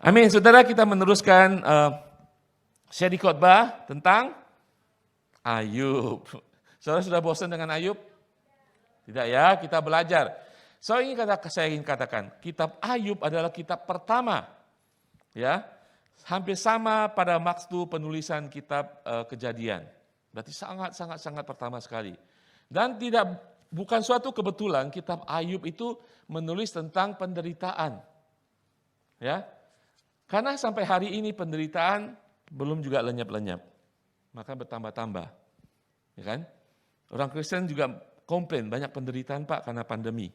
Amin. Saudara, kita meneruskan seri khotbah tentang Ayub. Saudara sudah bosan dengan Ayub? Tidak ya, kita belajar. Saya ingin katakan, kitab Ayub adalah kitab pertama. Ya, hampir sama pada waktu penulisan kitab Kejadian. Berarti sangat pertama sekali. Dan bukan suatu kebetulan kitab Ayub itu menulis tentang penderitaan. Ya. Karena sampai hari ini penderitaan belum juga lenyap-lenyap. Maka bertambah-tambah. Ya kan? Orang Kristen juga komplain banyak penderitaan Pak karena pandemi.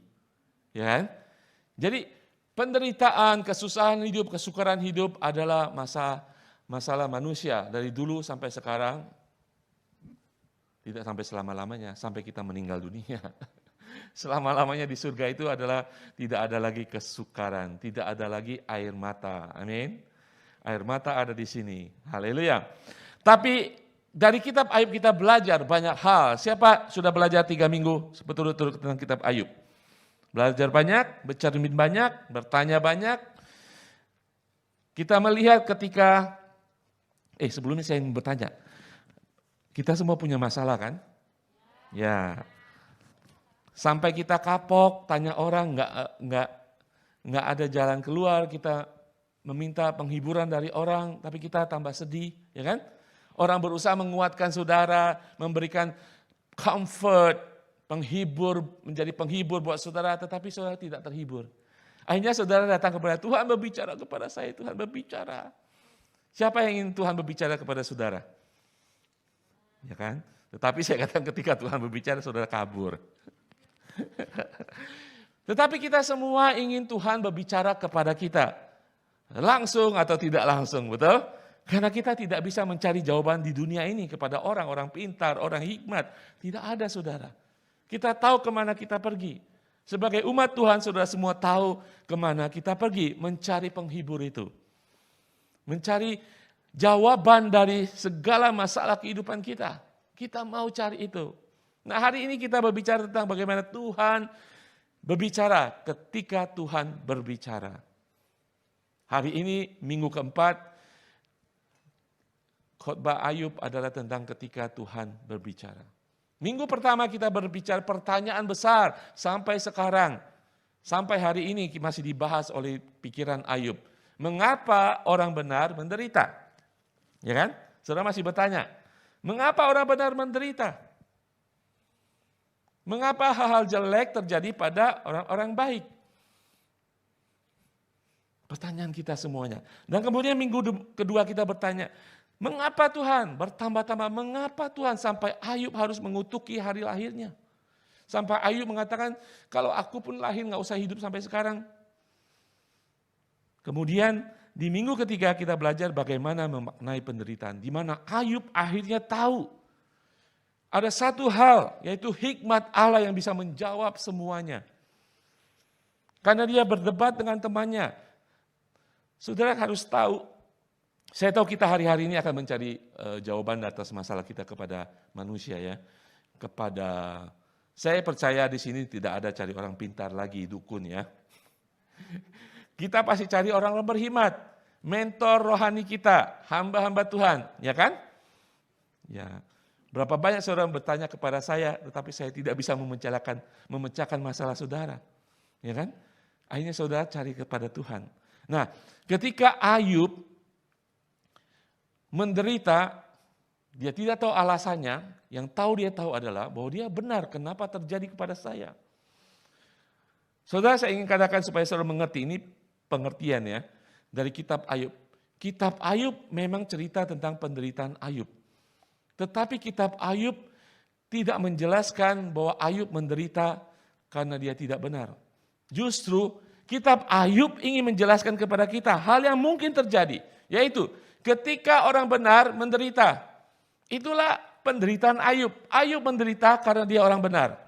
Ya kan? Jadi penderitaan, kesusahan hidup, kesukaran hidup adalah masalah manusia dari dulu sampai sekarang. Tidak sampai selama-lamanya, sampai kita meninggal dunia. Selama-lamanya di surga itu adalah tidak ada lagi kesukaran, tidak ada lagi air mata. Amin. Air mata ada di sini. Haleluya. Tapi dari kitab Ayub kita belajar banyak hal. Siapa sudah belajar 3 minggu berturut-turut tentang kitab Ayub? Belajar banyak, bercermin banyak, bertanya banyak. Kita melihat ketika, sebelumnya saya ingin bertanya. Kita semua punya masalah kan? Ya. Sampai kita kapok, tanya orang, nggak ada jalan keluar, kita meminta penghiburan dari orang, tapi kita tambah sedih, ya kan? Orang berusaha menguatkan saudara, memberikan comfort, menjadi penghibur buat saudara, tetapi saudara tidak terhibur. Akhirnya saudara datang kepada Tuhan, berbicara kepada saya, Tuhan berbicara. Siapa yang ingin Tuhan berbicara kepada saudara? Ya kan? Tetapi saya katakan ketika Tuhan berbicara, saudara kabur. Tetapi kita semua ingin Tuhan berbicara kepada kita. Langsung atau tidak langsung, betul? Karena kita tidak bisa mencari jawaban di dunia ini kepada orang pintar, orang hikmat. Tidak ada saudara. Kita tahu kemana kita pergi. Sebagai umat Tuhan, saudara semua tahu kemana kita pergi. Mencari penghibur itu. Mencari jawaban dari segala masalah kehidupan kita. Kita mau cari itu. Nah, hari ini kita berbicara tentang bagaimana Tuhan berbicara ketika Tuhan berbicara. Hari ini minggu keempat, khotbah Ayub adalah tentang ketika Tuhan berbicara. Minggu pertama kita berbicara pertanyaan besar sampai sekarang. Sampai hari ini masih dibahas oleh pikiran Ayub. Mengapa orang benar menderita? Ya kan? Saudara masih bertanya, mengapa orang benar menderita? Mengapa hal-hal jelek terjadi pada orang-orang baik? Pertanyaan kita semuanya. Dan kemudian minggu kedua kita bertanya, mengapa Tuhan bertambah-tambah? Mengapa Tuhan sampai Ayub harus mengutuki hari lahirnya? Sampai Ayub mengatakan, kalau aku pun lahir gak usah hidup sampai sekarang. Kemudian di minggu ketiga kita belajar bagaimana memaknai penderitaan. Di mana Ayub akhirnya tahu. Ada satu hal, yaitu hikmat Allah yang bisa menjawab semuanya. Karena dia berdebat dengan temannya. Saudara harus tahu, saya tahu kita hari-hari ini akan mencari jawaban atas masalah kita kepada manusia ya. Saya percaya di sini tidak ada cari orang pintar lagi, dukun ya. Kita pasti cari orang berhikmat, mentor rohani kita, hamba-hamba Tuhan, ya kan? Ya. Berapa banyak saudara bertanya kepada saya, tetapi saya tidak bisa memecahkan masalah saudara. Ya kan? Akhirnya saudara cari kepada Tuhan. Nah, ketika Ayub menderita, dia tidak tahu alasannya, yang dia tahu adalah bahwa dia benar kenapa terjadi kepada saya. Saudara, saya ingin katakan supaya saudara mengerti, ini pengertian ya, dari kitab Ayub. Kitab Ayub memang cerita tentang penderitaan Ayub. Tetapi kitab Ayub tidak menjelaskan bahwa Ayub menderita karena dia tidak benar. Justru kitab Ayub ingin menjelaskan kepada kita hal yang mungkin terjadi. Yaitu ketika orang benar menderita. Itulah penderitaan Ayub. Ayub menderita karena dia orang benar.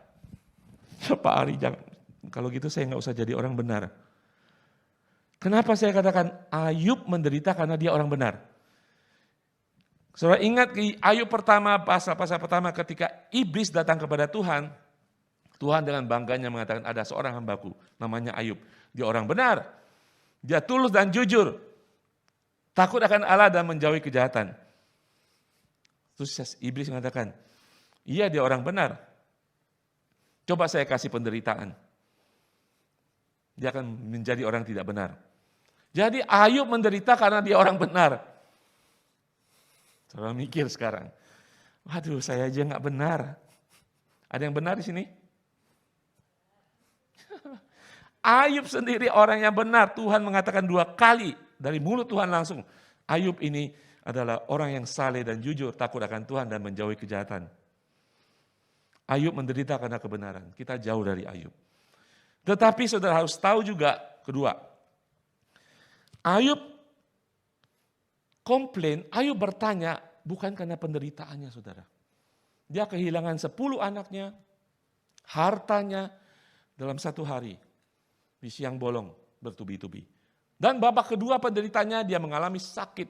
Pak Ari, jangan. Kalau gitu saya nggak usah jadi orang benar. Kenapa saya katakan Ayub menderita karena dia orang benar? Saudara ingat di Ayub pertama, pasal pertama ketika iblis datang kepada Tuhan, Tuhan dengan bangganya mengatakan ada seorang hambaku namanya Ayub. Dia orang benar, dia tulus dan jujur. takut akan Allah dan menjauhi kejahatan. Terus iblis mengatakan, iya dia orang benar. Coba saya kasih penderitaan. Dia akan menjadi orang tidak benar. Jadi Ayub menderita karena dia orang benar. Saudara mikir sekarang, waduh saya aja nggak benar. Ada yang benar di sini? Ayub sendiri orang yang benar. Tuhan mengatakan 2 kali dari mulut Tuhan langsung. Ayub ini adalah orang yang saleh dan jujur, takut akan Tuhan dan menjauhi kejahatan. Ayub menderita karena kebenaran. Kita jauh dari Ayub. Tetapi saudara harus tahu juga kedua. Ayub komplain, Ayub bertanya bukan karena penderitaannya saudara. Dia kehilangan 10 anaknya, hartanya dalam 1 hari. Di siang bolong bertubi-tubi. Dan babak kedua penderitanya dia mengalami sakit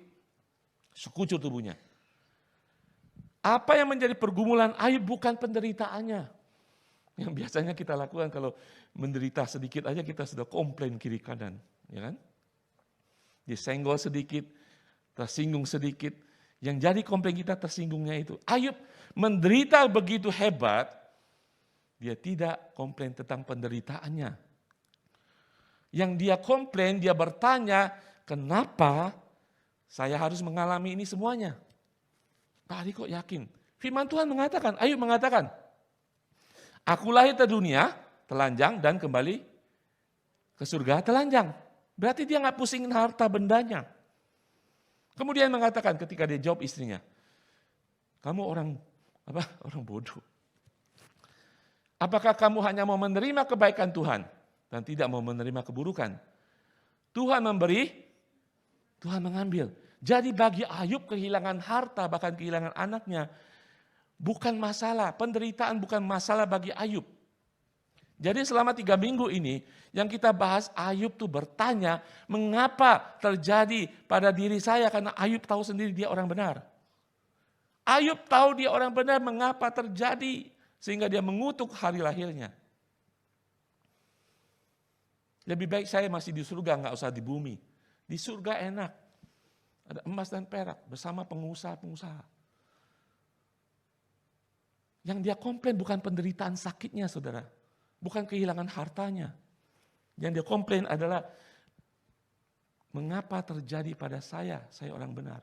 sekucur tubuhnya. Apa yang menjadi pergumulan Ayub bukan penderitaannya. Yang biasanya kita lakukan kalau menderita sedikit aja kita sudah komplain kiri kanan, ya kan? Disenggol sedikit, tersinggung sedikit. Yang jadi komplain kita tersinggungnya itu. Ayub menderita begitu hebat, dia tidak komplain tentang penderitaannya. Yang dia komplain, dia bertanya, kenapa saya harus mengalami ini semuanya? Pak Ali kok yakin? Firman Tuhan mengatakan, Ayub mengatakan, aku lahir ke dunia, telanjang dan kembali ke surga telanjang. Berarti dia nggak pusingin harta bendanya. Kemudian mengatakan ketika dia jawab istrinya, kamu orang bodoh. Apakah kamu hanya mau menerima kebaikan Tuhan dan tidak mau menerima keburukan? Tuhan memberi, Tuhan mengambil. Jadi bagi Ayub kehilangan harta, bahkan kehilangan anaknya, bukan masalah. Penderitaan bukan masalah bagi Ayub. Jadi selama 3 minggu ini, yang kita bahas Ayub tuh bertanya, mengapa terjadi pada diri saya? Karena Ayub tahu sendiri dia orang benar. Ayub tahu dia orang benar, mengapa terjadi? Sehingga dia mengutuk hari lahirnya. Lebih baik saya masih di surga, nggak usah di bumi. Di surga enak. Ada emas dan perak bersama pengusaha-pengusaha. Yang dia komplain bukan penderitaan sakitnya, saudara. Bukan kehilangan hartanya. Yang dia komplain adalah, mengapa terjadi pada saya orang benar.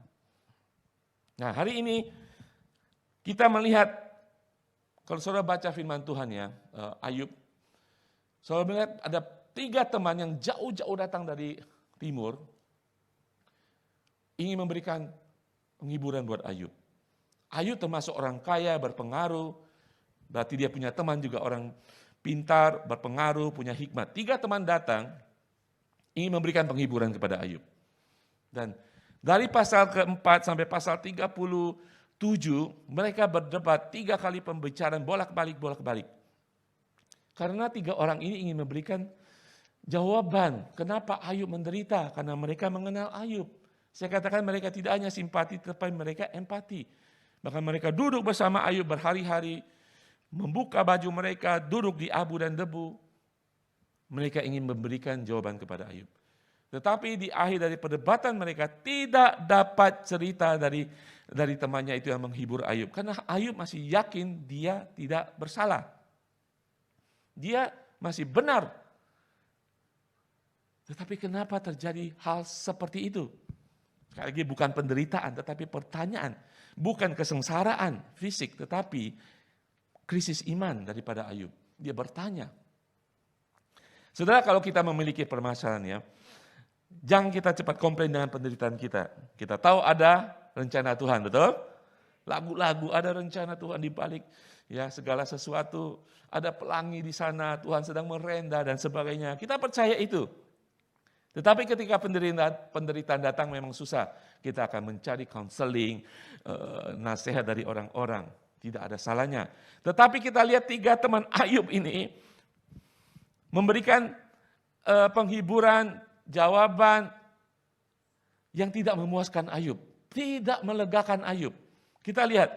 Nah hari ini kita melihat, kalau saudara baca firman Tuhan ya, Ayub, saudara melihat ada 3 teman yang jauh-jauh datang dari timur, ingin memberikan penghiburan buat Ayub. Ayub termasuk orang kaya, berpengaruh, berarti dia punya teman juga orang pintar, berpengaruh, punya hikmat. 3 teman datang, ingin memberikan penghiburan kepada Ayub. Dan dari pasal ke-4 sampai pasal 37, mereka berdebat 3 kali pembicaraan bolak-balik. Karena 3 orang ini ingin memberikan jawaban kenapa Ayub menderita, karena mereka mengenal Ayub. Saya katakan mereka tidak hanya simpati, tetapi mereka empati. Bahkan mereka duduk bersama Ayub berhari-hari, membuka baju mereka, duduk di abu dan debu. Mereka ingin memberikan jawaban kepada Ayub. Tetapi di akhir dari perdebatan mereka tidak dapat cerita dari temannya itu yang menghibur Ayub. Karena Ayub masih yakin dia tidak bersalah. Dia masih benar. Tetapi kenapa terjadi hal seperti itu? Sekali lagi bukan penderitaan, tetapi pertanyaan. Bukan kesengsaraan fisik, tetapi krisis iman daripada Ayub. Dia bertanya. Saudara, kalau kita memiliki permasalahan ya, jangan kita cepat komplain dengan penderitaan kita. Kita tahu ada rencana Tuhan, betul? Lagu-lagu ada rencana Tuhan di balik ya segala sesuatu. Ada pelangi di sana, Tuhan sedang merendah dan sebagainya. Kita percaya itu. Tetapi ketika penderitaan datang memang susah. Kita akan mencari counseling, nasihat dari orang-orang. Tidak ada salahnya. Tetapi kita lihat 3 teman Ayub ini memberikan penghiburan, jawaban yang tidak memuaskan Ayub. Tidak melegakan Ayub. Kita lihat,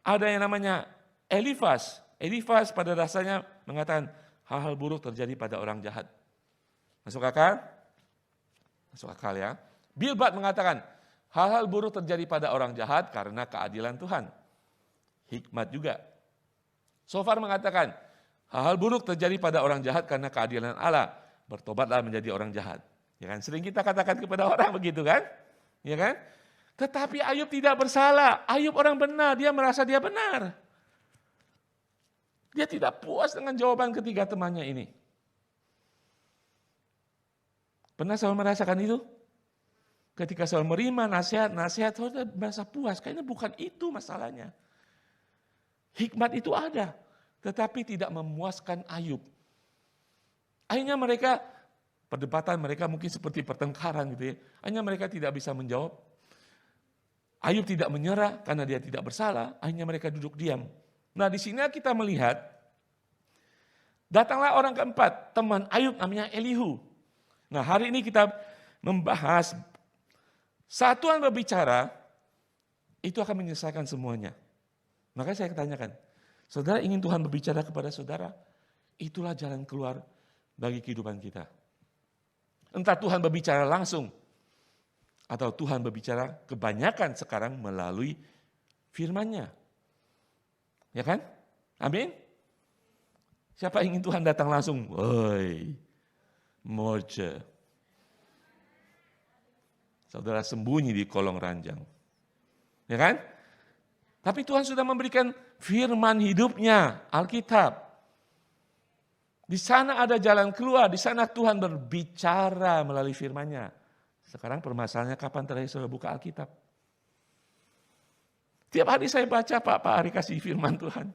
ada yang namanya Elifas. Elifas pada dasarnya mengatakan hal-hal buruk terjadi pada orang jahat. Masuk akal? Masuk akal ya. Bildad mengatakan, Hal-hal buruk terjadi pada orang jahat karena keadilan Tuhan. Hikmat juga. Shofar mengatakan, hal-hal buruk terjadi pada orang jahat karena keadilan Allah. Bertobatlah menjadi orang jahat. Ya kan? Sering kita katakan kepada orang begitu kan? Ya kan? Tetapi Ayub tidak bersalah. Ayub orang benar, dia merasa dia benar. Dia tidak puas dengan jawaban ketiga temannya ini. Pernah saudara merasakan itu? Ketika saudara menerima nasihat saudara merasa puas. Kayaknya bukan itu masalahnya. Hikmat itu ada, tetapi tidak memuaskan Ayub. Akhirnya mereka, perdebatan mereka mungkin seperti pertengkaran gitu ya. Akhirnya mereka tidak bisa menjawab. Ayub tidak menyerah karena dia tidak bersalah. Akhirnya mereka duduk diam. Nah di sini kita melihat, datanglah orang keempat, teman Ayub namanya Elihu. Nah hari ini kita membahas satuan berbicara, itu akan menyelesaikan semuanya. Maka saya tanyakan, saudara ingin Tuhan berbicara kepada saudara? Itulah jalan keluar bagi kehidupan kita. Entah Tuhan berbicara langsung, atau Tuhan berbicara kebanyakan sekarang melalui firman-Nya. Ya kan? Amin? Siapa ingin Tuhan datang langsung? Woi, moje. Saudara sembunyi di kolong ranjang. Ya kan? Tapi Tuhan sudah memberikan firman hidupnya, Alkitab. Di sana ada jalan keluar, di sana Tuhan berbicara melalui firman-Nya. Sekarang permasalahannya kapan terakhir saudara buka Alkitab? Tiap hari saya baca, Pak Ari kasih firman Tuhan.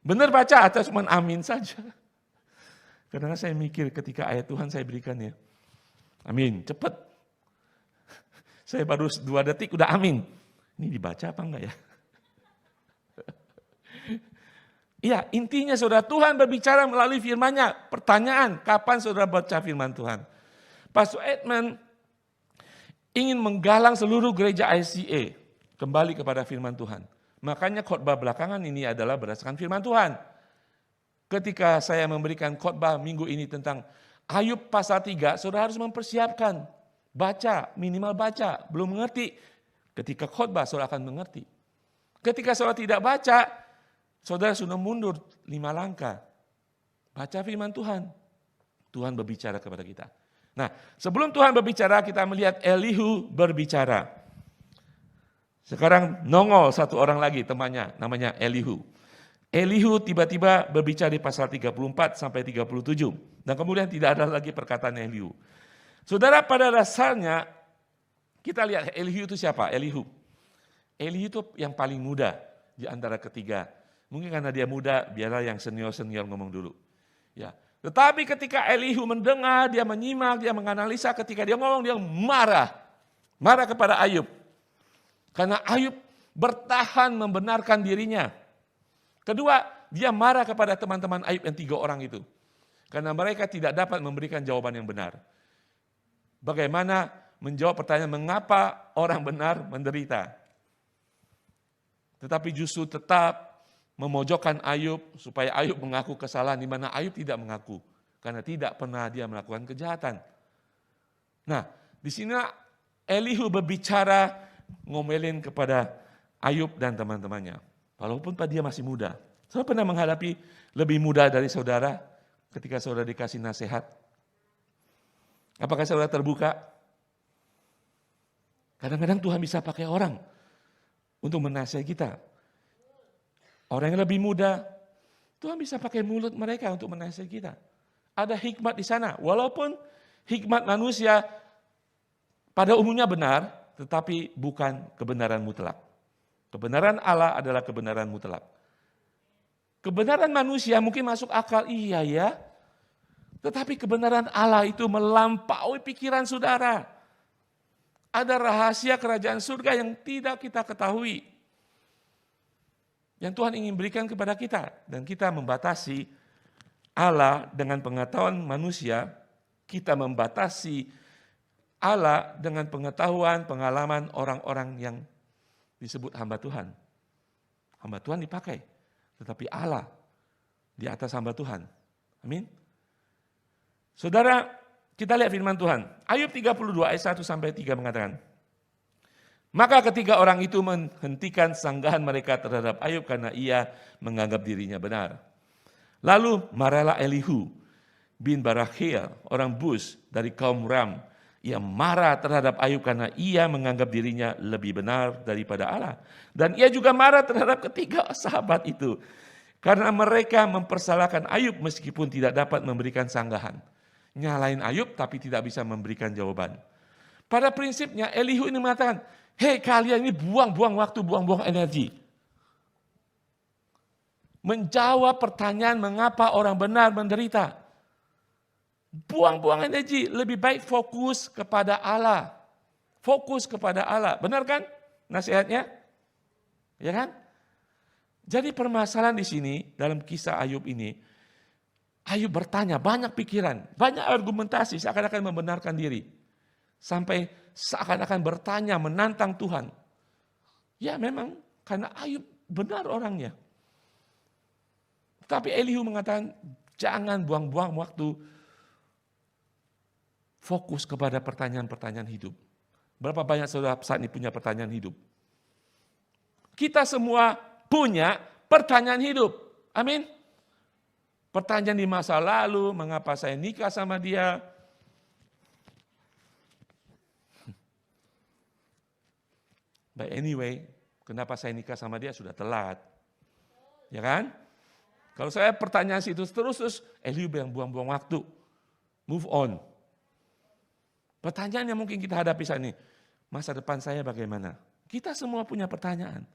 Benar baca atau cuma amin saja? Karena saya mikir ketika ayat Tuhan saya berikan ya. Amin, cepat. Saya baru 2 detik udah amin. Ini dibaca apa enggak ya? Iya, intinya saudara, Tuhan berbicara melalui firman-Nya. Pertanyaan, kapan saudara baca firman Tuhan? Pastor Edmund ingin menggalang seluruh gereja ICA kembali kepada firman Tuhan. Makanya khotbah belakangan ini adalah berdasarkan firman Tuhan. Ketika saya memberikan khotbah minggu ini tentang Ayub pasal 3, saudara harus mempersiapkan. Baca, minimal baca, belum mengerti. Ketika khotbah saudara akan mengerti. Ketika saudara tidak baca, saudara sudah mundur 5 langkah. Baca firman Tuhan. Tuhan berbicara kepada kita. Nah, sebelum Tuhan berbicara, kita melihat Elihu berbicara. Sekarang nongol satu orang lagi temannya, namanya Elihu. Elihu tiba-tiba berbicara di pasal 34 sampai 37. Dan kemudian tidak ada lagi perkataan Elihu. Saudara, pada dasarnya kita lihat Elihu itu siapa? Elihu itu yang paling muda di antara ketiga. Mungkin karena dia muda, biarlah yang senior-senior ngomong dulu. Ya. Tetapi ketika Elihu mendengar, dia menyimak, dia menganalisa, ketika dia ngomong, dia marah. Marah kepada Ayub. Karena Ayub bertahan membenarkan dirinya. Kedua, dia marah kepada teman-teman Ayub yang 3 orang itu. Karena mereka tidak dapat memberikan jawaban yang benar. Bagaimana menjawab pertanyaan mengapa orang benar menderita. Tetapi justru tetap memojokkan Ayub supaya Ayub mengaku kesalahan di mana Ayub tidak mengaku. Karena tidak pernah dia melakukan kejahatan. Nah, di sini Elihu berbicara ngomelin kepada Ayub dan teman-temannya. Walaupun dia masih muda. Saudara pernah menghadapi lebih muda dari saudara ketika saudara dikasih nasihat? Apakah saudara terbuka? Kadang-kadang Tuhan bisa pakai orang untuk menasihati kita. Orang yang lebih muda, Tuhan bisa pakai mulut mereka untuk menasihati kita. Ada hikmat di sana. Walaupun hikmat manusia pada umumnya benar, tetapi bukan kebenaran mutlak. Kebenaran Allah adalah kebenaran mutlak. Kebenaran manusia mungkin masuk akal, iya ya. Tetapi kebenaran Allah itu melampaui pikiran saudara. Ada rahasia kerajaan surga yang tidak kita ketahui. Yang Tuhan ingin berikan kepada kita. Dan kita membatasi Allah dengan pengetahuan manusia. Kita membatasi Allah dengan pengetahuan, pengalaman orang-orang yang disebut hamba Tuhan. Hamba Tuhan dipakai. Tetapi Allah di atas hamba Tuhan. Amin. Saudara, kita lihat firman Tuhan. Ayub 32 ayat 1 sampai 3 mengatakan, Maka ketika orang itu menghentikan sanggahan mereka terhadap Ayub karena ia menganggap dirinya benar. Lalu marahlah Elihu bin Barakhia, orang Bus dari kaum Ram. Ia marah terhadap Ayub karena ia menganggap dirinya lebih benar daripada Allah. Dan ia juga marah terhadap ketiga sahabat itu. Karena mereka mempersalahkan Ayub meskipun tidak dapat memberikan sanggahan. Nyalain Ayub tapi tidak bisa memberikan jawaban. Pada prinsipnya Elihu ini mengatakan, hei kalian ini buang-buang waktu, buang-buang energi. Menjawab pertanyaan mengapa orang benar menderita. Buang-buang energi, lebih baik fokus kepada Allah. Fokus kepada Allah, benar kan nasihatnya? Ya kan? Jadi permasalahan di sini, dalam kisah Ayub ini, Ayub bertanya, banyak pikiran, banyak argumentasi, seakan-akan membenarkan diri. Sampai seakan-akan bertanya, menantang Tuhan. Ya memang, karena Ayub benar orangnya. Tapi Elihu mengatakan, jangan buang-buang waktu, fokus kepada pertanyaan-pertanyaan hidup. Berapa banyak saudara saat ini punya pertanyaan hidup? Kita semua punya pertanyaan hidup. Amin. Pertanyaan di masa lalu, mengapa saya nikah sama dia? But anyway, kenapa saya nikah sama dia sudah telat. Ya kan? Kalau saya pertanyaan situ terus Elihu bilang buang-buang waktu. Move on. Pertanyaan yang mungkin kita hadapi saat ini, masa depan saya bagaimana? Kita semua punya pertanyaan.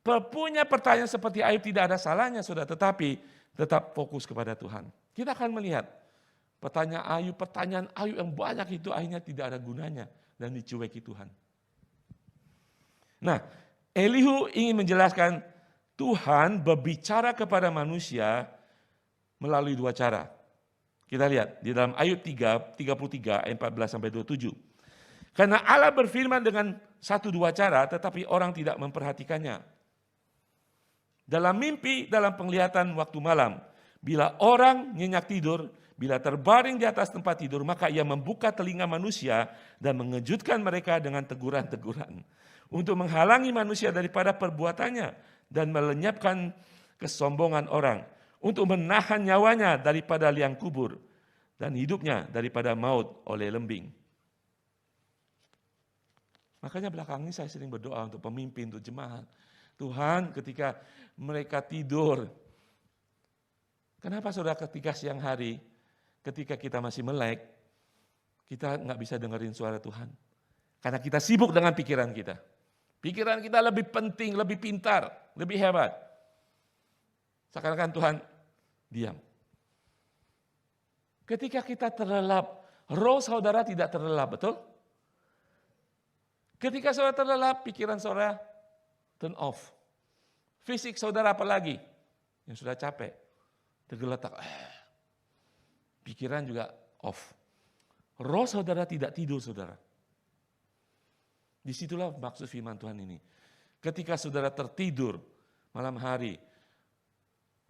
Punya pertanyaan seperti Ayub tidak ada salahnya, saudara, tetapi tetap fokus kepada Tuhan. Kita akan melihat pertanyaan Ayub yang banyak itu akhirnya tidak ada gunanya dan dicueki Tuhan. Nah, Elihu ingin menjelaskan Tuhan berbicara kepada manusia melalui dua cara. Kita lihat di dalam Ayub 33 ayat 14-27. Karena Allah berfirman dengan satu dua cara tetapi orang tidak memperhatikannya. Dalam mimpi, dalam penglihatan waktu malam, bila orang nyenyak tidur, bila terbaring di atas tempat tidur, maka ia membuka telinga manusia dan mengejutkan mereka dengan teguran-teguran. Untuk menghalangi manusia daripada perbuatannya dan melenyapkan kesombongan orang. Untuk menahan nyawanya daripada liang kubur dan hidupnya daripada maut oleh lembing. Makanya belakang ini saya sering berdoa untuk pemimpin, untuk jemaat. Tuhan ketika mereka tidur, kenapa saudara ketika siang hari, ketika kita masih melek, kita nggak bisa dengerin suara Tuhan? Karena kita sibuk dengan pikiran kita. Pikiran kita lebih penting, lebih pintar, lebih hebat. Seakan-akan Tuhan diam. Ketika kita terlelap, roh saudara tidak terlelap, betul? Ketika saudara terlelap, pikiran saudara turn off. Fisik saudara apalagi yang sudah capek, tergeletak. Pikiran juga off. Roh saudara tidak tidur, saudara. Disitulah maksud firman Tuhan ini. Ketika saudara tertidur malam hari,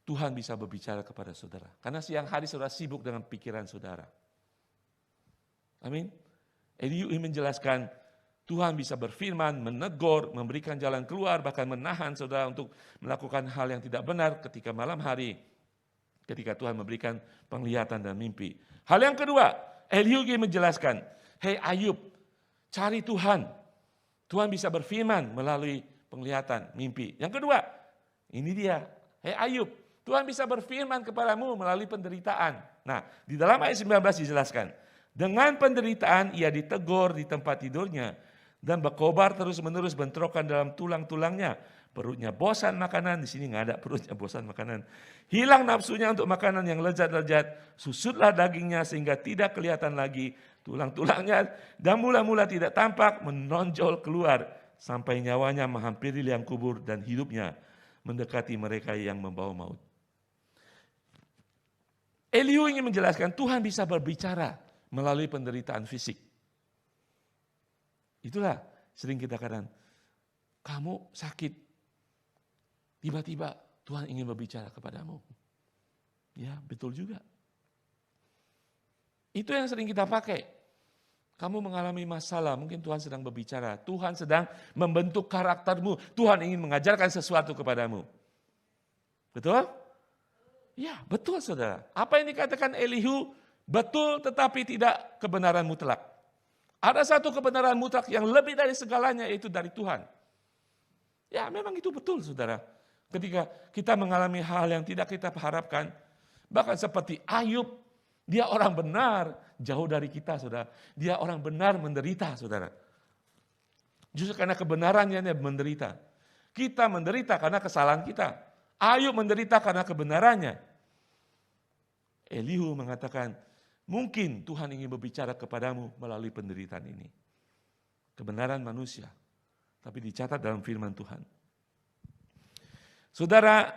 Tuhan bisa berbicara kepada saudara. Karena siang hari saudara sibuk dengan pikiran saudara. Amin. Elihu ingin menjelaskan Tuhan bisa berfirman, menegur, memberikan jalan keluar, bahkan menahan saudara untuk melakukan hal yang tidak benar ketika malam hari. Ketika Tuhan memberikan penglihatan dan mimpi. Hal yang kedua, Elihu ingin menjelaskan, hei Ayub, cari Tuhan. Tuhan bisa berfirman melalui penglihatan, mimpi. Yang kedua, ini dia, hei Ayub, Tuhan bisa berfirman kepadamu melalui penderitaan. Nah, di dalam ayat 19 dijelaskan, dengan penderitaan ia ditegur di tempat tidurnya dan berkobar terus-menerus bentrokan dalam tulang-tulangnya. Perutnya bosan makanan, di sini nggak ada perutnya bosan makanan. Hilang nafsunya untuk makanan yang lezat-lezat, susutlah dagingnya sehingga tidak kelihatan lagi tulang-tulangnya dan mula-mula tidak tampak menonjol keluar sampai nyawanya menghampiri liang kubur dan hidupnya mendekati mereka yang membawa maut. Elihu ingin menjelaskan Tuhan bisa berbicara melalui penderitaan fisik. Itulah sering kita katakan, kamu sakit, tiba-tiba Tuhan ingin berbicara kepadamu. Ya, betul juga. Itu yang sering kita pakai. Kamu mengalami masalah, mungkin Tuhan sedang berbicara. Tuhan sedang membentuk karaktermu. Tuhan ingin mengajarkan sesuatu kepadamu. Betul? Ya, betul saudara. Apa yang dikatakan Elihu, betul tetapi tidak kebenaran mutlak. Ada satu kebenaran mutlak yang lebih dari segalanya, yaitu dari Tuhan. Ya, memang itu betul saudara. Ketika kita mengalami hal yang tidak kita harapkan, bahkan seperti Ayub, dia orang benar, jauh dari kita, saudara. Dia orang benar menderita, saudara. Justru karena kebenarannya dia menderita. Kita menderita karena kesalahan kita. Ayub menderita karena kebenarannya. Elihu mengatakan, mungkin Tuhan ingin berbicara kepadamu melalui penderitaan ini. Kebenaran manusia, tapi dicatat dalam firman Tuhan. Saudara,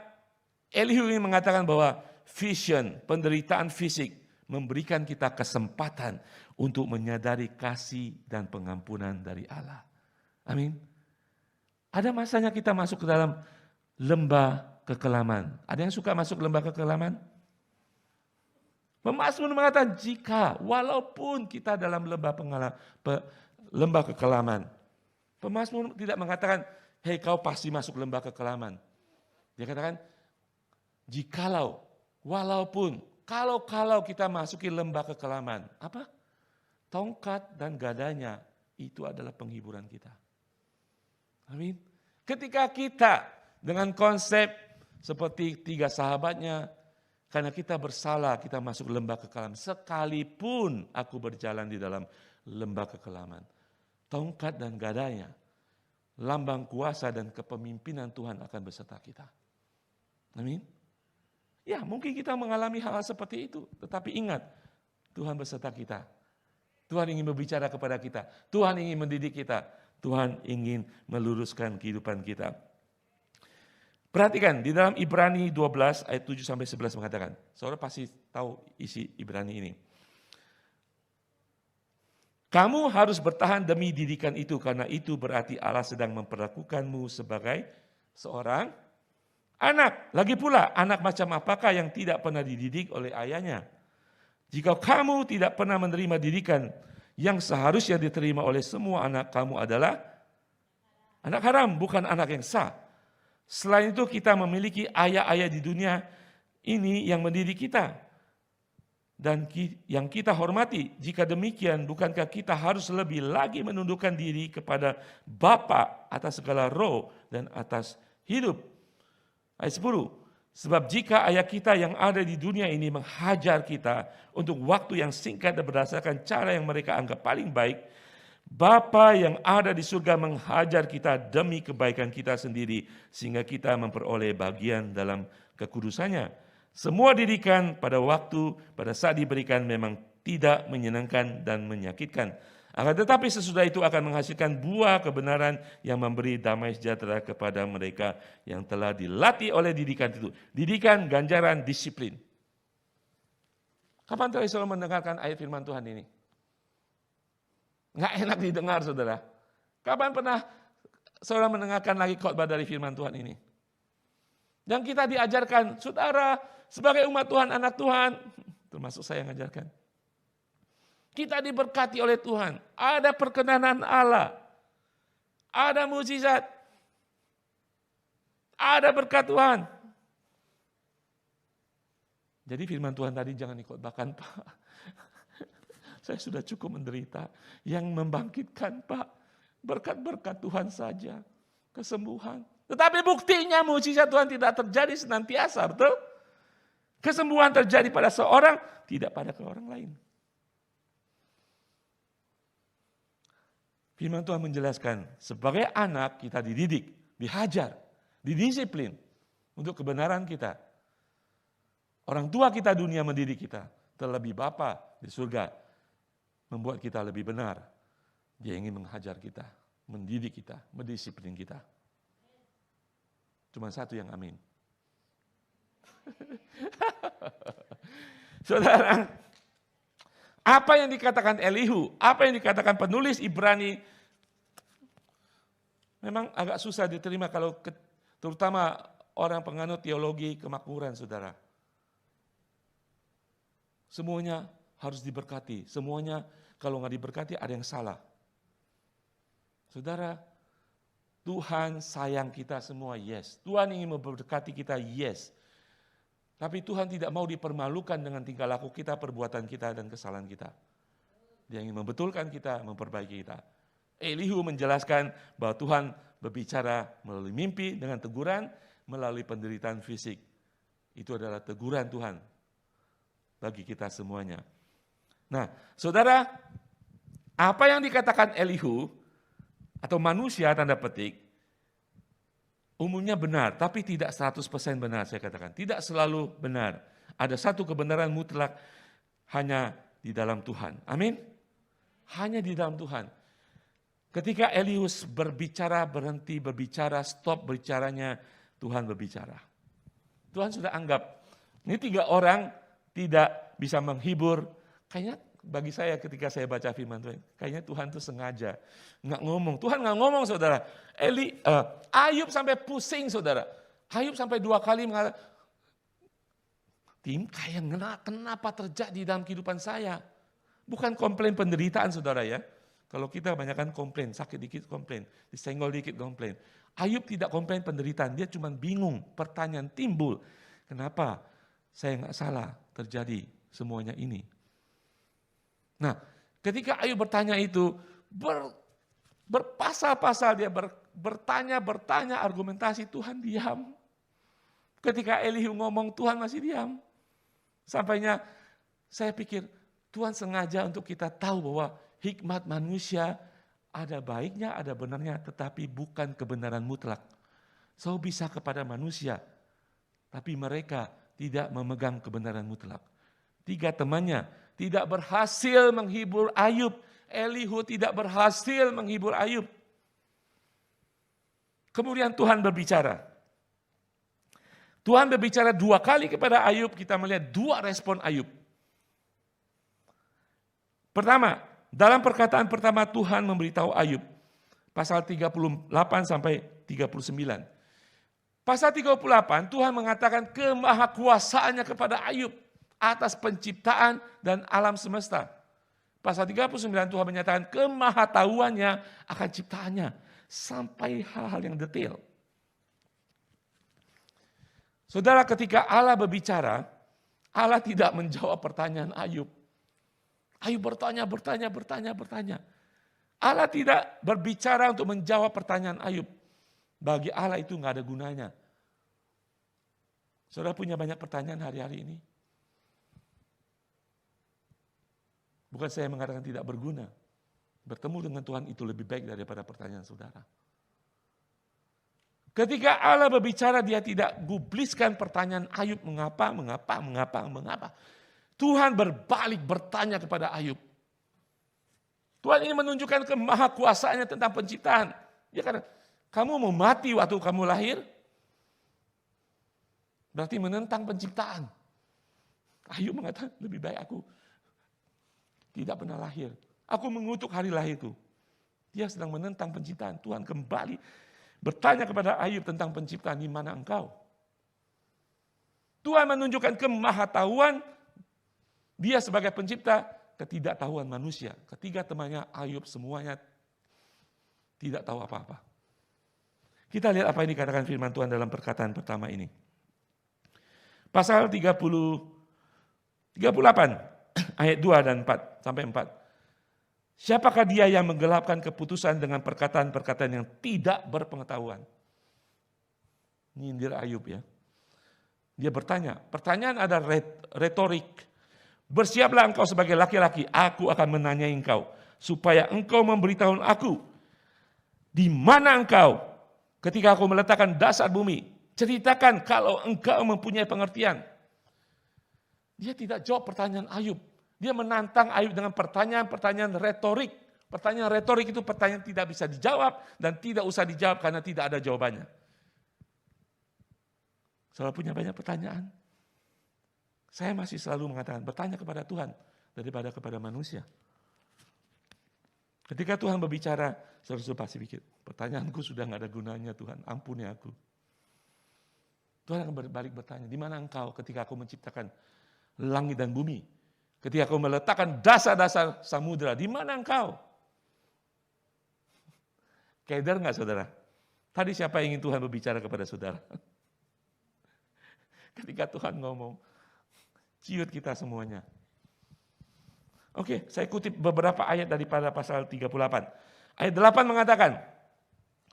Elihu ingin mengatakan bahwa vision, penderitaan fisik, memberikan kita kesempatan untuk menyadari kasih dan pengampunan dari Allah. Amin. Ada masanya kita masuk ke dalam lembah kekelaman. Ada yang suka masuk lembah kekelaman? Pemazmur mengatakan, jika walaupun kita dalam lembah kekelaman. Pemazmur tidak mengatakan, hei kau pasti masuk lembah kekelaman. Dia katakan, jikalau, walaupun, kalau kita masuki lembah kekelaman, apa? Tongkat dan gadanya itu adalah penghiburan kita. Amin. Ketika kita dengan konsep seperti 3 sahabatnya, karena kita bersalah, kita masuk lembah kekelaman. Sekalipun aku berjalan di dalam lembah kekelaman, tongkat dan gadanya, lambang kuasa dan kepemimpinan Tuhan akan beserta kita. Amin. Ya, mungkin kita mengalami hal seperti itu, tetapi ingat, Tuhan beserta kita. Tuhan ingin berbicara kepada kita. Tuhan ingin mendidik kita. Tuhan ingin meluruskan kehidupan kita. Perhatikan, di dalam Ibrani 12 ayat 7-11 mengatakan, saudara pasti tahu isi Ibrani ini. Kamu harus bertahan demi didikan itu, karena itu berarti Allah sedang memperlakukanmu sebagai seorang anak. Lagi pula, anak macam apakah yang tidak pernah dididik oleh ayahnya? Jika kamu tidak pernah menerima didikan yang seharusnya diterima oleh semua anak, kamu adalah anak haram, bukan anak yang sah. Selain itu, kita memiliki ayah-ayah di dunia ini yang mendidik kita. Dan yang kita hormati. Jika demikian, bukankah kita harus lebih lagi menundukkan diri kepada Bapa atas segala roh dan atas hidup? Ayat 10, sebab jika ayah kita yang ada di dunia ini menghajar kita untuk waktu yang singkat dan berdasarkan cara yang mereka anggap paling baik, Bapa yang ada di surga menghajar kita demi kebaikan kita sendiri, sehingga kita memperoleh bagian dalam kekudusannya. Semua didikan pada saat diberikan memang tidak menyenangkan dan menyakitkan. Akan tetapi sesudah itu akan menghasilkan buah kebenaran yang memberi damai sejahtera kepada mereka yang telah dilatih oleh didikan itu. Didikan, ganjaran, disiplin. Kapan terakhir saudara mendengarkan ayat firman Tuhan ini? Nggak enak didengar saudara. Kapan pernah saudara mendengarkan lagi khotbah dari firman Tuhan ini? Dan kita diajarkan, saudara sebagai umat Tuhan, anak Tuhan, termasuk saya yang mengajarkan. Kita diberkati oleh Tuhan. Ada perkenanan Allah. Ada mukjizat. Ada berkat Tuhan. Jadi firman Tuhan tadi jangan dikhotbahkan, Pak. Saya sudah cukup menderita. Yang membangkitkan, Pak, berkat-berkat Tuhan saja. Kesembuhan. Tetapi buktinya mukjizat Tuhan tidak terjadi senantiasa, betul? Kesembuhan terjadi pada seorang, tidak pada orang lain. Firman Tuhan menjelaskan, sebagai anak kita dididik, dihajar, didisiplin untuk kebenaran kita. Orang tua kita dunia mendidik kita, terlebih Bapa di surga membuat kita lebih benar. Dia ingin menghajar kita, mendidik kita, mendisiplin kita. Cuma satu yang amin. Saudara, apa yang dikatakan Elihu, apa yang dikatakan penulis Ibrani, memang agak susah diterima kalau terutama orang penganut teologi kemakmuran, saudara. Semuanya harus diberkati, semuanya kalau nggak diberkati ada yang salah. Saudara, Tuhan sayang kita semua, yes. Tuhan ingin memberkati kita, yes. Tapi Tuhan tidak mau dipermalukan dengan tingkah laku kita, perbuatan kita, dan kesalahan kita. Dia ingin membetulkan kita, memperbaiki kita. Elihu menjelaskan bahwa Tuhan berbicara melalui mimpi dengan teguran, melalui penderitaan fisik. Itu adalah teguran Tuhan bagi kita semuanya. Nah, saudara, apa yang dikatakan Elihu atau manusia tanda petik, umumnya benar, tapi tidak 100% benar saya katakan. Tidak selalu benar. Ada satu kebenaran mutlak hanya di dalam Tuhan. Amin? Hanya di dalam Tuhan. Ketika Elihu berbicara, berhenti berbicara, stop berbicaranya, Tuhan berbicara. Tuhan sudah anggap, ini 3 orang tidak bisa menghibur. Kayaknya bagi saya ketika saya baca firman Tuhan, kayaknya Tuhan tuh sengaja nggak ngomong. Tuhan nggak ngomong, saudara. Ayub sampai pusing, saudara. Ayub sampai 2 kali mengatakan, Tim, kayak kenapa terjadi dalam kehidupan saya? Bukan komplain penderitaan, saudara ya. Kalau kita kebanyakan komplain, sakit dikit komplain, disenggol dikit komplain. Ayub tidak komplain penderitaan, dia cuma bingung, pertanyaan timbul. Kenapa saya nggak salah terjadi semuanya ini? Nah, ketika Ayub bertanya itu, berpasal-pasal dia bertanya, argumentasi, Tuhan diam. Ketika Elihu ngomong, Tuhan masih diam. Sampainya saya pikir, Tuhan sengaja untuk kita tahu bahwa hikmat manusia ada baiknya, ada benarnya, tetapi bukan kebenaran mutlak. So bisa kepada manusia, tapi mereka tidak memegang kebenaran mutlak. 3 temannya tidak berhasil menghibur Ayub. Elihu tidak berhasil menghibur Ayub. Kemudian Tuhan berbicara. Tuhan berbicara 2 kali kepada Ayub, kita melihat 2 respon Ayub. Pertama, dalam perkataan pertama Tuhan memberitahu Ayub, pasal 38 sampai 39. Pasal 38 Tuhan mengatakan kemahakuasaannya kepada Ayub atas penciptaan dan alam semesta. Pasal 39 Tuhan menyatakan kemahatauannya akan ciptaannya sampai hal-hal yang detail. Saudara, ketika Allah berbicara, Allah tidak menjawab pertanyaan Ayub. Ayub bertanya. Allah tidak berbicara untuk menjawab pertanyaan Ayub. Bagi Allah itu nggak ada gunanya. Saudara punya banyak pertanyaan hari-hari ini. Bukan saya mengatakan tidak berguna. Bertemu dengan Tuhan itu lebih baik daripada pertanyaan saudara. Ketika Allah berbicara, dia tidak gubriskan pertanyaan Ayub, mengapa. Tuhan berbalik bertanya kepada Ayub. Tuhan ini menunjukkan kemahakuasaannya tentang penciptaan. Ya kan, kamu mau mati waktu kamu lahir, berarti menentang penciptaan. Ayub mengatakan, lebih baik aku tidak pernah lahir. Aku mengutuk hari lahir itu. Dia sedang menentang penciptaan. Tuhan kembali bertanya kepada Ayub tentang penciptaan, di mana engkau? Tuhan menunjukkan kemahatauan dia sebagai pencipta, ketidaktahuan manusia. Ketiga temannya Ayub semuanya tidak tahu apa-apa. Kita lihat apa yang dikatakan firman Tuhan dalam perkataan pertama ini. Pasal 38 ayat 2 dan 4 sampai 4. Siapakah dia yang menggelapkan keputusan dengan perkataan-perkataan yang tidak berpengetahuan? Nyindir Ayub ya. Dia bertanya, pertanyaan ada retorik. Bersiaplah engkau sebagai laki-laki, aku akan menanyai engkau, supaya engkau memberitahu aku, di mana engkau ketika aku meletakkan dasar bumi. Ceritakan kalau engkau mempunyai pengertian. Dia tidak jawab pertanyaan Ayub. Dia menantang Ayub dengan pertanyaan-pertanyaan retorik. Pertanyaan retorik itu pertanyaan tidak bisa dijawab dan tidak usah dijawab karena tidak ada jawabannya. Saudara punya banyak pertanyaan. Saya masih selalu mengatakan bertanya kepada Tuhan daripada kepada manusia. Ketika Tuhan berbicara, saudara pasti pikir, pertanyaanku sudah nggak ada gunanya Tuhan, ampuni aku. Tuhan akan berbalik bertanya, di mana engkau ketika aku menciptakan langit dan bumi? Ketika kau meletakkan dasar-dasar samudera, di mana engkau? Keder nggak saudara? Tadi siapa yang ingin Tuhan berbicara kepada saudara? Ketika Tuhan ngomong, ciut kita semuanya. Oke, saya kutip beberapa ayat daripada pasal 38. Ayat 8 mengatakan,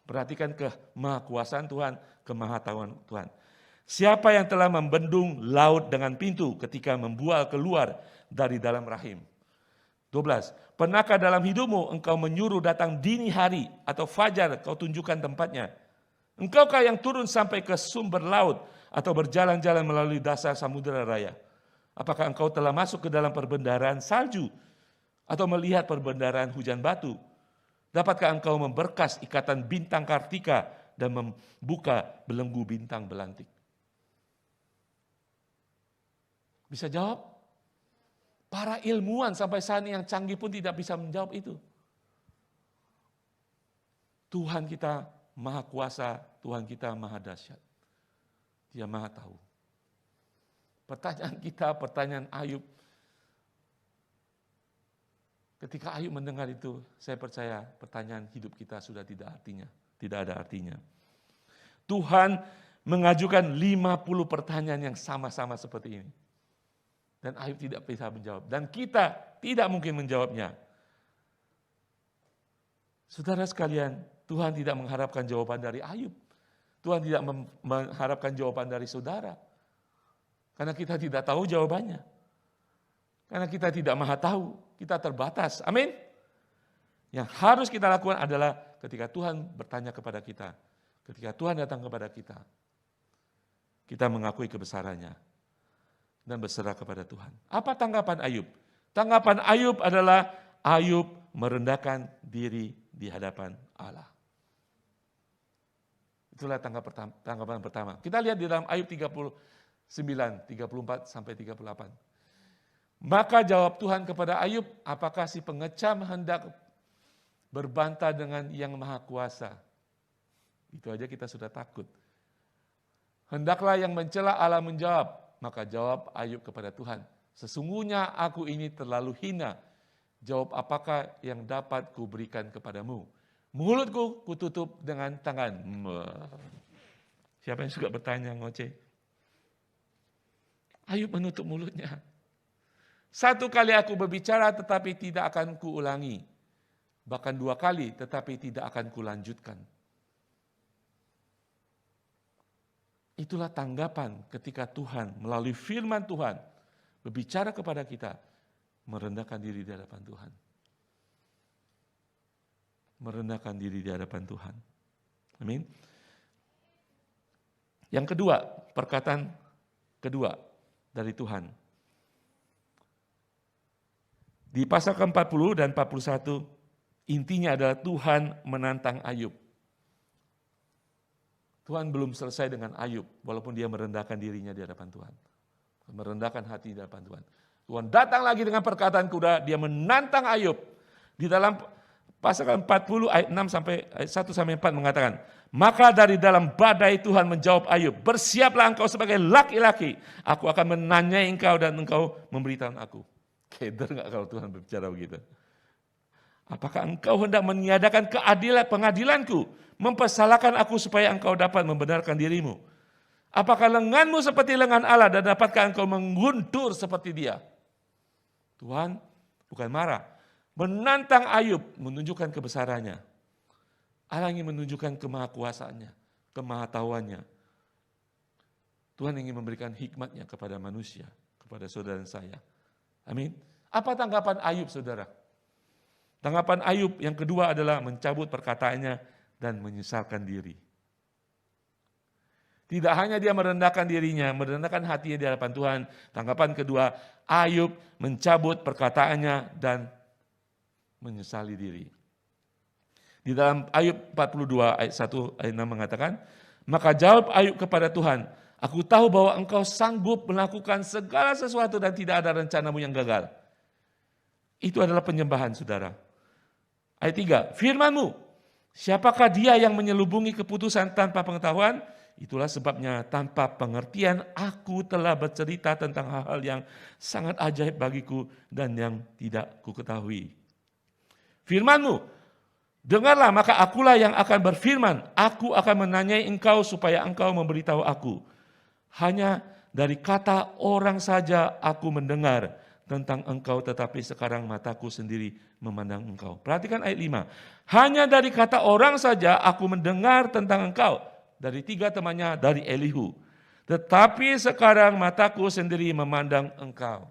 perhatikan kemahakuasaan Tuhan, kemahatauan Tuhan. Siapa yang telah membendung laut dengan pintu ketika membual keluar dari dalam rahim? 12. Pernahkah dalam hidupmu engkau menyuruh datang dini hari atau fajar kau tunjukkan tempatnya? Engkaukah yang turun sampai ke sumber laut atau berjalan-jalan melalui dasar samudera raya? Apakah engkau telah masuk ke dalam perbendaharaan salju atau melihat perbendaharaan hujan batu? Dapatkah engkau memberkas ikatan bintang Kartika dan membuka belenggu bintang belantik? Bisa jawab? Para ilmuwan sampai saat ini yang canggih pun tidak bisa menjawab itu. Tuhan kita maha kuasa, Tuhan kita maha dahsyat. Dia maha tahu. Pertanyaan kita, pertanyaan Ayub. Ketika Ayub mendengar itu, saya percaya pertanyaan hidup kita sudah tidak ada artinya. Tuhan mengajukan 50 pertanyaan yang sama-sama seperti ini. Dan Ayub tidak bisa menjawab. Dan kita tidak mungkin menjawabnya. Saudara sekalian, Tuhan tidak mengharapkan jawaban dari Ayub. Tuhan tidak mengharapkan jawaban dari saudara. Karena kita tidak tahu jawabannya. Karena kita tidak maha tahu, kita terbatas. Amin. Yang harus kita lakukan adalah ketika Tuhan bertanya kepada kita, ketika Tuhan datang kepada kita, kita mengakui kebesarannya dan berserah kepada Tuhan. Apa tanggapan Ayub? Tanggapan Ayub adalah Ayub merendahkan diri di hadapan Allah. Itulah tanggapan pertama. Kita lihat di dalam Ayub 34 sampai 38. Maka jawab Tuhan kepada Ayub, apakah si pengecam hendak berbantah dengan yang maha kuasa? Itu aja kita sudah takut. Hendaklah yang mencela Allah menjawab. Maka jawab Ayub kepada Tuhan, sesungguhnya aku ini terlalu hina. Jawab apakah yang dapat kuberikan kepadamu? Mulutku kututup dengan tangan. Siapa yang suka bertanya ngoceh? Ayub menutup mulutnya. 1 kali aku berbicara tetapi tidak akan kuulangi. Bahkan 2 kali tetapi tidak akan kulanjutkan. Itulah tanggapan ketika Tuhan melalui firman Tuhan berbicara kepada kita, merendahkan diri di hadapan Tuhan. Merendahkan diri di hadapan Tuhan. Amin. Yang kedua, perkataan kedua dari Tuhan. Di pasal ke-40 dan 41, intinya adalah Tuhan menantang Ayub. Tuhan belum selesai dengan Ayub, walaupun dia merendahkan dirinya di hadapan Tuhan. Merendahkan hati di hadapan Tuhan. Tuhan datang lagi dengan perkataan kuda, dia menantang Ayub. Di dalam pasal 40 ayat 6 sampai ayat 1 sampai 4 mengatakan, maka dari dalam badai Tuhan menjawab Ayub, bersiaplah engkau sebagai laki-laki, aku akan menanyai engkau dan engkau memberitahu aku. Keder nggak kalau Tuhan berbicara begitu? Apakah engkau hendak meniadakan pengadilanku, mempersalahkan aku supaya engkau dapat membenarkan dirimu? Apakah lenganmu seperti lengan Allah dan dapatkah engkau mengguntur seperti dia? Tuhan bukan marah, menantang Ayub, menunjukkan kebesarannya. Allah ingin menunjukkan kemahakuasaannya, kemahatauannya. Tuhan ingin memberikan hikmatnya kepada manusia, kepada saudara dan saya. Amin. Apa tanggapan Ayub, saudara? Tanggapan Ayub yang kedua adalah mencabut perkataannya dan menyesalkan diri. Tidak hanya dia merendahkan dirinya, merendahkan hatinya di hadapan Tuhan. Tanggapan kedua, Ayub mencabut perkataannya dan menyesali diri. Di dalam Ayub 42 ayat 1 ayat 6 mengatakan, maka jawab Ayub kepada Tuhan, aku tahu bahwa engkau sanggup melakukan segala sesuatu dan tidak ada rencanamu yang gagal. Itu adalah penyembahan, saudara. Ayat 3, firman-Mu, siapakah dia yang menyelubungi keputusan tanpa pengetahuan, Itulah sebabnya tanpa pengertian aku telah bercerita tentang hal-hal yang sangat ajaib bagiku dan yang tidak kuketahui. Firman-Mu, dengarlah maka akulah yang akan berfirman. Aku akan menanyai engkau supaya engkau memberitahu aku. Hanya dari kata orang saja aku mendengar tentang engkau, tetapi sekarang mataku sendiri memandang engkau. Perhatikan ayat 5. Hanya dari kata orang saja aku mendengar tentang engkau. Dari 3 temannya, dari Elihu. Tetapi sekarang mataku sendiri memandang engkau.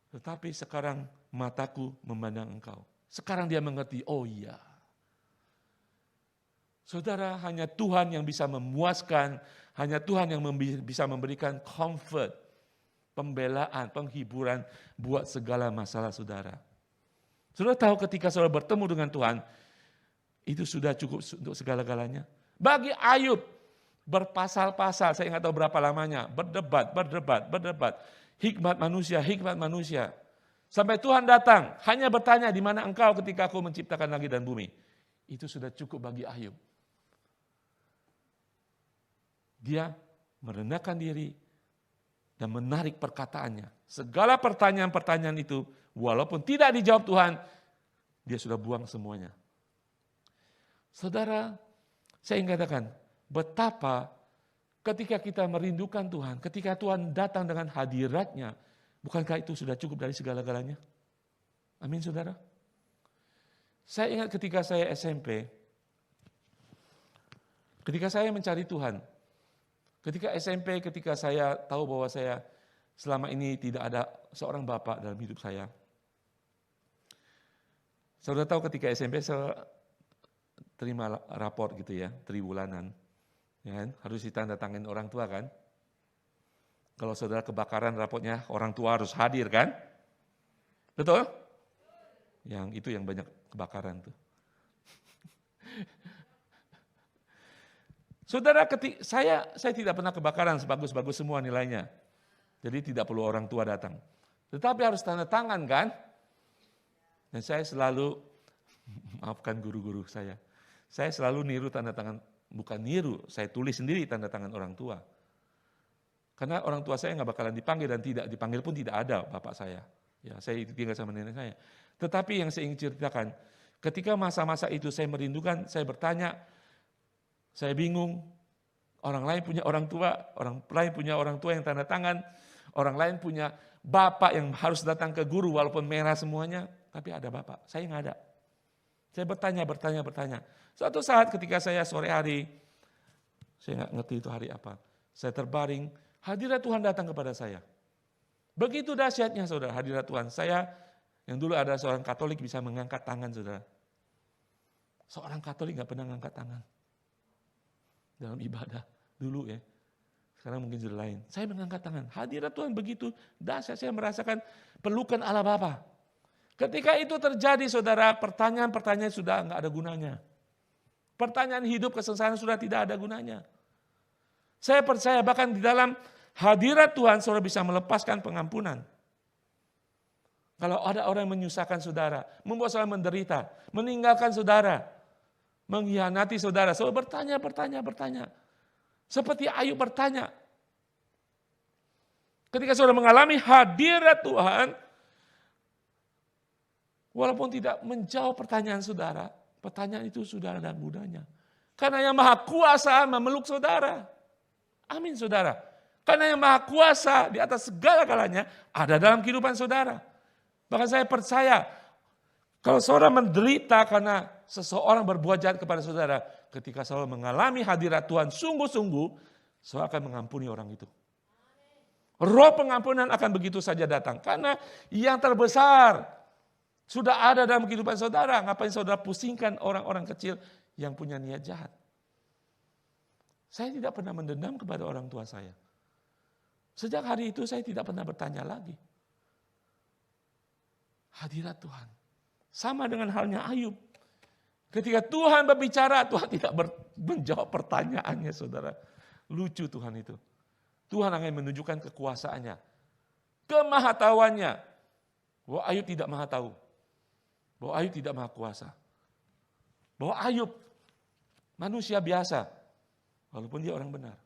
Tetapi sekarang mataku memandang engkau. Sekarang dia mengerti, oh iya. Saudara, hanya Tuhan yang bisa memuaskan, hanya Tuhan yang bisa memberikan comfort, pembelaan, penghiburan buat segala masalah saudara. Saudara tahu ketika saudara bertemu dengan Tuhan, itu sudah cukup untuk segala-galanya. Bagi Ayub, berpasal-pasal, saya nggak tahu berapa lamanya, berdebat. Hikmat manusia. Sampai Tuhan datang, hanya bertanya, di mana engkau ketika aku menciptakan langit dan bumi. Itu sudah cukup bagi Ayub. Dia merendahkan diri dan menarik perkataannya. Segala pertanyaan-pertanyaan itu, walaupun tidak dijawab Tuhan, dia sudah buang semuanya. Saudara, saya ingin katakan, betapa ketika kita merindukan Tuhan, ketika Tuhan datang dengan hadiratnya, bukankah itu sudah cukup dari segala-galanya? Amin, saudara. Saya ingat ketika saya SMP, ketika saya mencari Tuhan, ketika SMP, ketika saya tahu bahwa saya selama ini tidak ada seorang bapak dalam hidup saya. Saudara tahu ketika SMP saya terima raport gitu ya, triwulanan. Ya kan? Harus ditandatangani orang tua kan. Kalau saudara kebakaran raportnya orang tua harus hadir kan. Betul? Yang itu yang banyak kebakaran tuh. Saudara, saya tidak pernah kebakaran sebagus-bagus semua nilainya. Jadi tidak perlu orang tua datang. Tetapi harus tanda tangan kan? Dan saya selalu, maafkan guru-guru saya selalu niru tanda tangan, bukan niru, saya tulis sendiri tanda tangan orang tua. Karena orang tua saya nggak bakalan dipanggil dan tidak dipanggil pun tidak ada bapak saya. Ya, saya tinggal sama nenek saya. Tetapi yang saya ingin ceritakan, ketika masa-masa itu saya merindukan, saya bertanya, saya bingung, orang lain punya orang tua, orang lain punya orang tua yang tanda tangan, orang lain punya bapak yang harus datang ke guru walaupun merah semuanya, tapi ada bapak, saya nggak ada. Saya bertanya. Suatu saat ketika saya sore hari, saya nggak ngerti itu hari apa, saya terbaring, hadirat Tuhan datang kepada saya. Begitu dahsyatnya saudara, hadirat Tuhan. Saya yang dulu ada seorang Katolik bisa mengangkat tangan saudara. Seorang Katolik nggak pernah mengangkat tangan dalam ibadah dulu ya. Sekarang mungkin sudah lain. Saya mengangkat tangan. Hadirat Tuhan begitu dahsyat, saya merasakan pelukan Allah Bapa. Ketika itu terjadi saudara, pertanyaan-pertanyaan sudah nggak ada gunanya. Pertanyaan hidup kesengsaraan sudah tidak ada gunanya. Saya percaya bahkan di dalam hadirat Tuhan saudara bisa melepaskan pengampunan. Kalau ada orang yang menyusahkan saudara, membuat saudara menderita, meninggalkan saudara, mengkhianati saudara, saudara bertanya. Seperti Ayub bertanya. Ketika saudara mengalami hadirat Tuhan, walaupun tidak menjawab pertanyaan saudara, pertanyaan itu sudah ada gunanya. Karena yang maha kuasa memeluk saudara. Amin saudara. Karena yang maha kuasa di atas segala-galanya ada dalam kehidupan saudara. Bahkan saya percaya, kalau saudara menderita karena seseorang berbuat jahat kepada saudara, ketika saudara mengalami hadirat Tuhan sungguh-sungguh, saudara akan mengampuni orang itu. Roh pengampunan akan begitu saja datang. Karena yang terbesar sudah ada dalam kehidupan saudara. Ngapain saudara pusingkan orang-orang kecil yang punya niat jahat? Saya tidak pernah mendendam kepada orang tua saya. Sejak hari itu saya tidak pernah bertanya lagi. Hadirat Tuhan. Sama dengan halnya Ayub. Ketika Tuhan berbicara, Tuhan tidak menjawab pertanyaannya saudara. Lucu Tuhan itu. Tuhan akan menunjukkan kekuasaannya. Kemahatauannya. Bahwa Ayub tidak maha tahu. Bahwa Ayub tidak maha kuasa. Bahwa Ayub Manusia biasa, walaupun dia orang benar,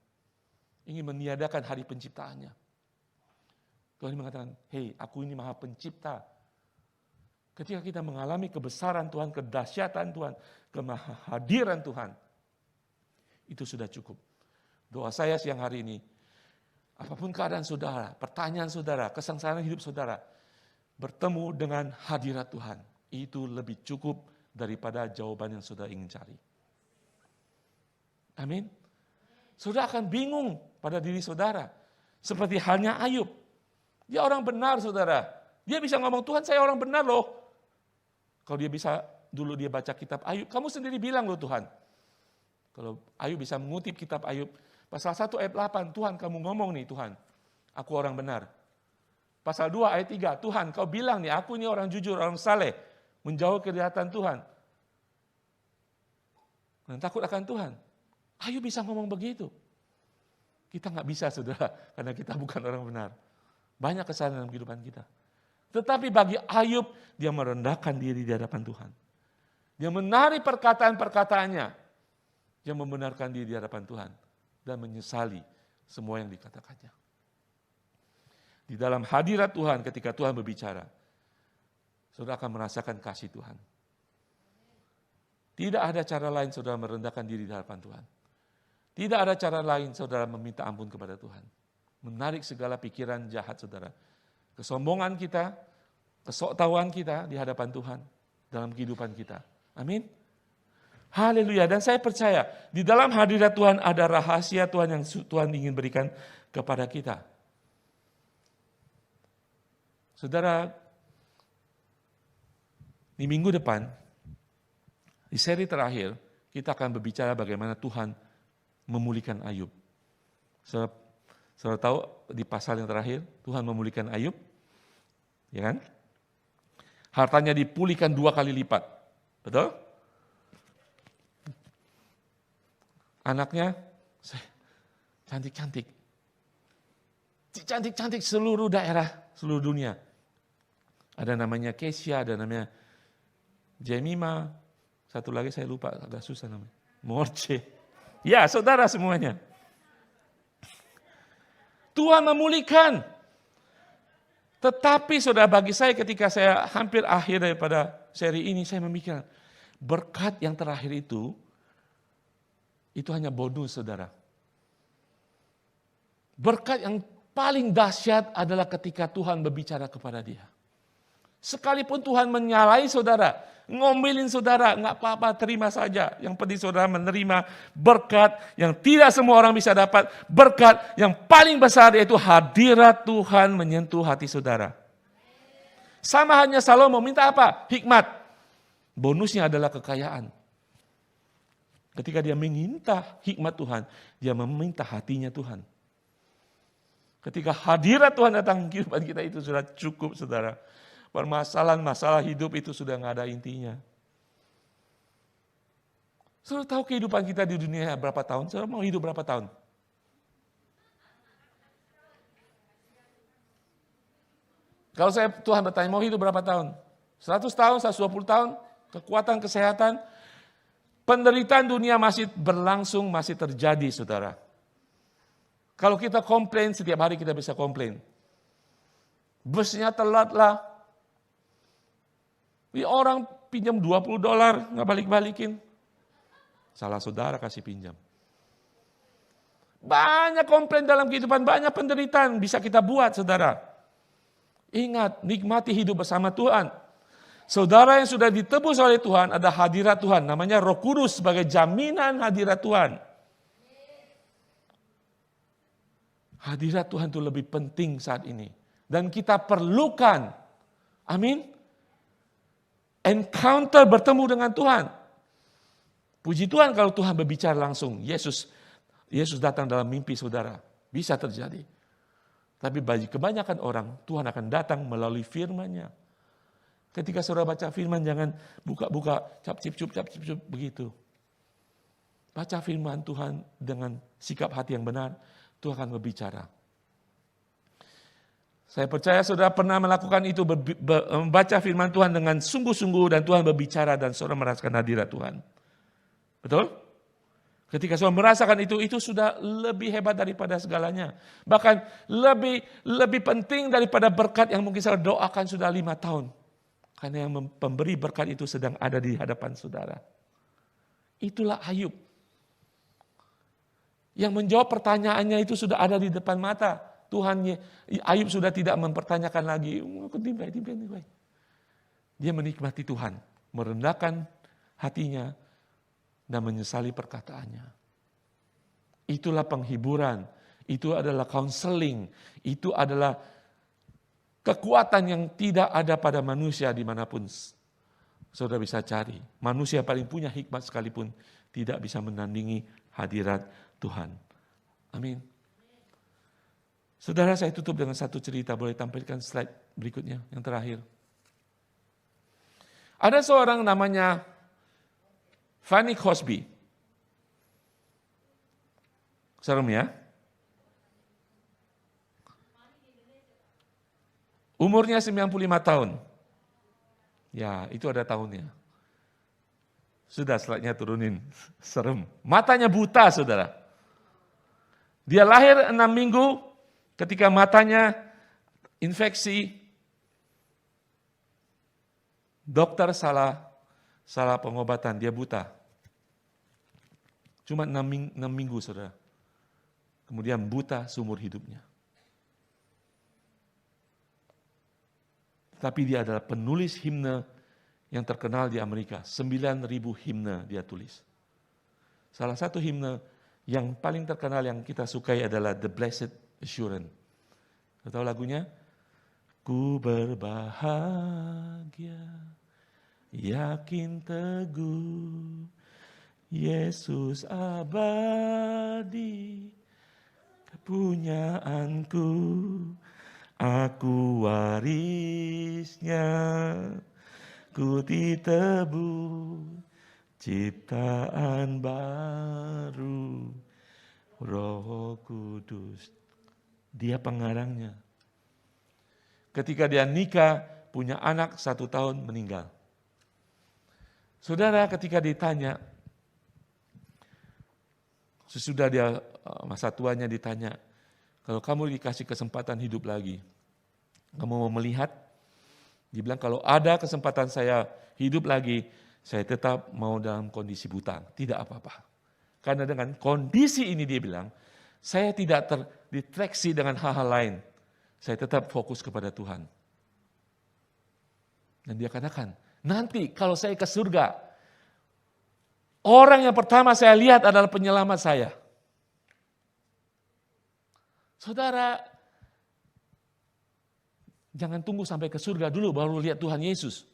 ingin meniadakan hari penciptaannya. Tuhan mengatakan, hei, aku ini Maha Pencipta. Ketika kita mengalami kebesaran Tuhan, kedahsyatan Tuhan, kemahadiran Tuhan, itu sudah cukup. Doa saya siang hari ini, apapun keadaan saudara, pertanyaan saudara, kesengsaraan hidup saudara, bertemu dengan hadirat Tuhan, itu lebih cukup daripada jawaban yang saudara ingin cari. Amin. Saudara akan bingung pada diri saudara. Seperti halnya Ayub. Dia orang benar, saudara. Dia bisa ngomong, Tuhan saya orang benar loh. Kalau dia bisa, dulu dia baca kitab Ayub, kamu sendiri bilang loh Tuhan. Kalau Ayub bisa mengutip kitab Ayub, pasal 1 ayat 8, Tuhan kamu ngomong nih Tuhan, aku orang benar. Pasal 2 ayat 3, Tuhan kau bilang nih, aku ini orang jujur, orang saleh, menjauh kejahatan Tuhan. Dan takut akan Tuhan. Ayub bisa ngomong begitu. Kita nggak bisa saudara, karena kita bukan orang benar. Banyak kesalahan dalam kehidupan kita. Tetapi bagi Ayub, dia merendahkan diri di hadapan Tuhan. Dia menarik perkataan-perkataannya. Dia membenarkan diri di hadapan Tuhan. Dan menyesali semua yang dikatakannya. Di dalam hadirat Tuhan ketika Tuhan berbicara, saudara akan merasakan kasih Tuhan. Tidak ada cara lain saudara merendahkan diri di hadapan Tuhan. Tidak ada cara lain saudara meminta ampun kepada Tuhan. Menarik segala pikiran jahat saudara. Kesombongan kita, kesoktahuan kita di hadapan Tuhan dalam kehidupan kita. Amin. Haleluya. Dan saya percaya di dalam hadirat Tuhan ada rahasia Tuhan yang Tuhan ingin berikan kepada kita. Saudara, di minggu depan, di seri terakhir, kita akan berbicara bagaimana Tuhan memulihkan Ayub. Saudara tahu di pasal yang terakhir, Tuhan memulihkan Ayub. Ya kan? Hartanya dipulihkan 2 kali lipat. Betul? Anaknya cantik-cantik. Cantik-cantik seluruh daerah, seluruh dunia. Ada namanya Kesia, ada namanya Jemima. Satu lagi saya lupa, agak susah namanya. Morce. Ya, saudara semuanya. Tuhan memulihkan. Tetapi saudara, bagi saya ketika saya hampir akhir daripada seri ini, saya memikirkan berkat yang terakhir itu hanya bonus saudara. Berkat yang paling dahsyat adalah ketika Tuhan berbicara kepada dia. Sekalipun Tuhan menyalahi saudara, ngomelin saudara, nggak apa-apa, terima saja. Yang penting saudara menerima berkat yang tidak semua orang bisa dapat. Berkat yang paling besar yaitu hadirat Tuhan menyentuh hati saudara. Sama hanya Salomo minta apa? Hikmat. Bonusnya adalah kekayaan. Ketika dia meminta hikmat Tuhan, dia meminta hatinya Tuhan. Ketika hadirat Tuhan datang ke kehidupan kita itu sudah cukup saudara. Permasalahan-masalah hidup itu sudah nggak ada intinya. Saudara tahu kehidupan kita di dunia berapa tahun? Saudara mau hidup berapa tahun? Kalau Tuhan bertanya mau hidup berapa tahun? 100 tahun, 120 tahun, kekuatan kesehatan, penderitaan dunia masih berlangsung, masih terjadi saudara. Kalau kita komplain, setiap hari kita bisa komplain. Busnya telat lah. Orang pinjam $20, nggak balik-balikin. Salah saudara kasih pinjam. Banyak komplain dalam kehidupan, banyak penderitaan bisa kita buat saudara. Ingat, nikmati hidup bersama Tuhan. Saudara yang sudah ditebus oleh Tuhan, ada hadirat Tuhan. Namanya Roh Kudus sebagai jaminan hadirat Tuhan. Hadirat Tuhan itu lebih penting saat ini. Dan kita perlukan, amin, encounter bertemu dengan Tuhan. Puji Tuhan kalau Tuhan berbicara langsung. Yesus datang dalam mimpi saudara. Bisa terjadi. Tapi bagi kebanyakan orang, Tuhan akan datang melalui firman-Nya. Ketika saudara baca firman, jangan buka-buka, cap-cip-cup begitu. Baca firman Tuhan dengan sikap hati yang benar, Tuhan akan berbicara. Saya percaya saudara pernah melakukan itu, membaca firman Tuhan dengan sungguh-sungguh dan Tuhan berbicara dan saudara merasakan hadirat Tuhan. Betul? Ketika saudara merasakan itu sudah lebih hebat daripada segalanya. Bahkan lebih penting daripada berkat yang mungkin saudara doakan sudah 5 tahun. Karena yang pemberi berkat itu sedang ada di hadapan saudara. Itulah Ayub. Yang menjawab pertanyaannya itu sudah ada di depan mata. Ayub sudah tidak mempertanyakan lagi. Dia menikmati Tuhan. Merendahkan hatinya. Dan menyesali perkataannya. Itulah penghiburan. Itu adalah counseling. Itu adalah kekuatan yang tidak ada pada manusia dimanapun saudara bisa cari. Manusia paling punya hikmat sekalipun tidak bisa menandingi hadirat Tuhan. Amin. Saudara, saya tutup dengan satu cerita. Boleh tampilkan slide berikutnya, yang terakhir. Ada seorang namanya Fanny Crosby. Serem ya? Umurnya 95 tahun. Ya, itu ada tahunnya. Sudah slide-nya turunin. Serem. Matanya buta, saudara. Dia lahir 6 minggu ketika matanya infeksi. Dokter salah pengobatan, dia buta. Cuma 6 minggu, saudara. Kemudian buta seumur hidupnya. Tapi dia adalah penulis himne yang terkenal di Amerika. 9.000 himne dia tulis. Salah satu himne yang paling terkenal yang kita sukai adalah The Blessed Assurance. Tahu lagunya? Ku berbahagia, yakin teguh, Yesus abadi, kepunyaanku, aku warisnya, ku ditebus, ciptaan baru, Roh Kudus. Dia pengarangnya. Ketika dia nikah, punya anak 1 tahun meninggal. Saudara, ketika ditanya, sesudah dia masa tuanya ditanya, kalau kamu dikasih kesempatan hidup lagi, kamu mau melihat? Dia bilang, kalau ada kesempatan saya hidup lagi, saya tetap mau dalam kondisi buta, tidak apa-apa. Karena dengan kondisi ini dia bilang, saya tidak terdistraksi dengan hal-hal lain. Saya tetap fokus kepada Tuhan. Dan dia katakan, nanti kalau saya ke surga, orang yang pertama saya lihat adalah penyelamat saya. Saudara, jangan tunggu sampai ke surga dulu baru lihat Tuhan Yesus.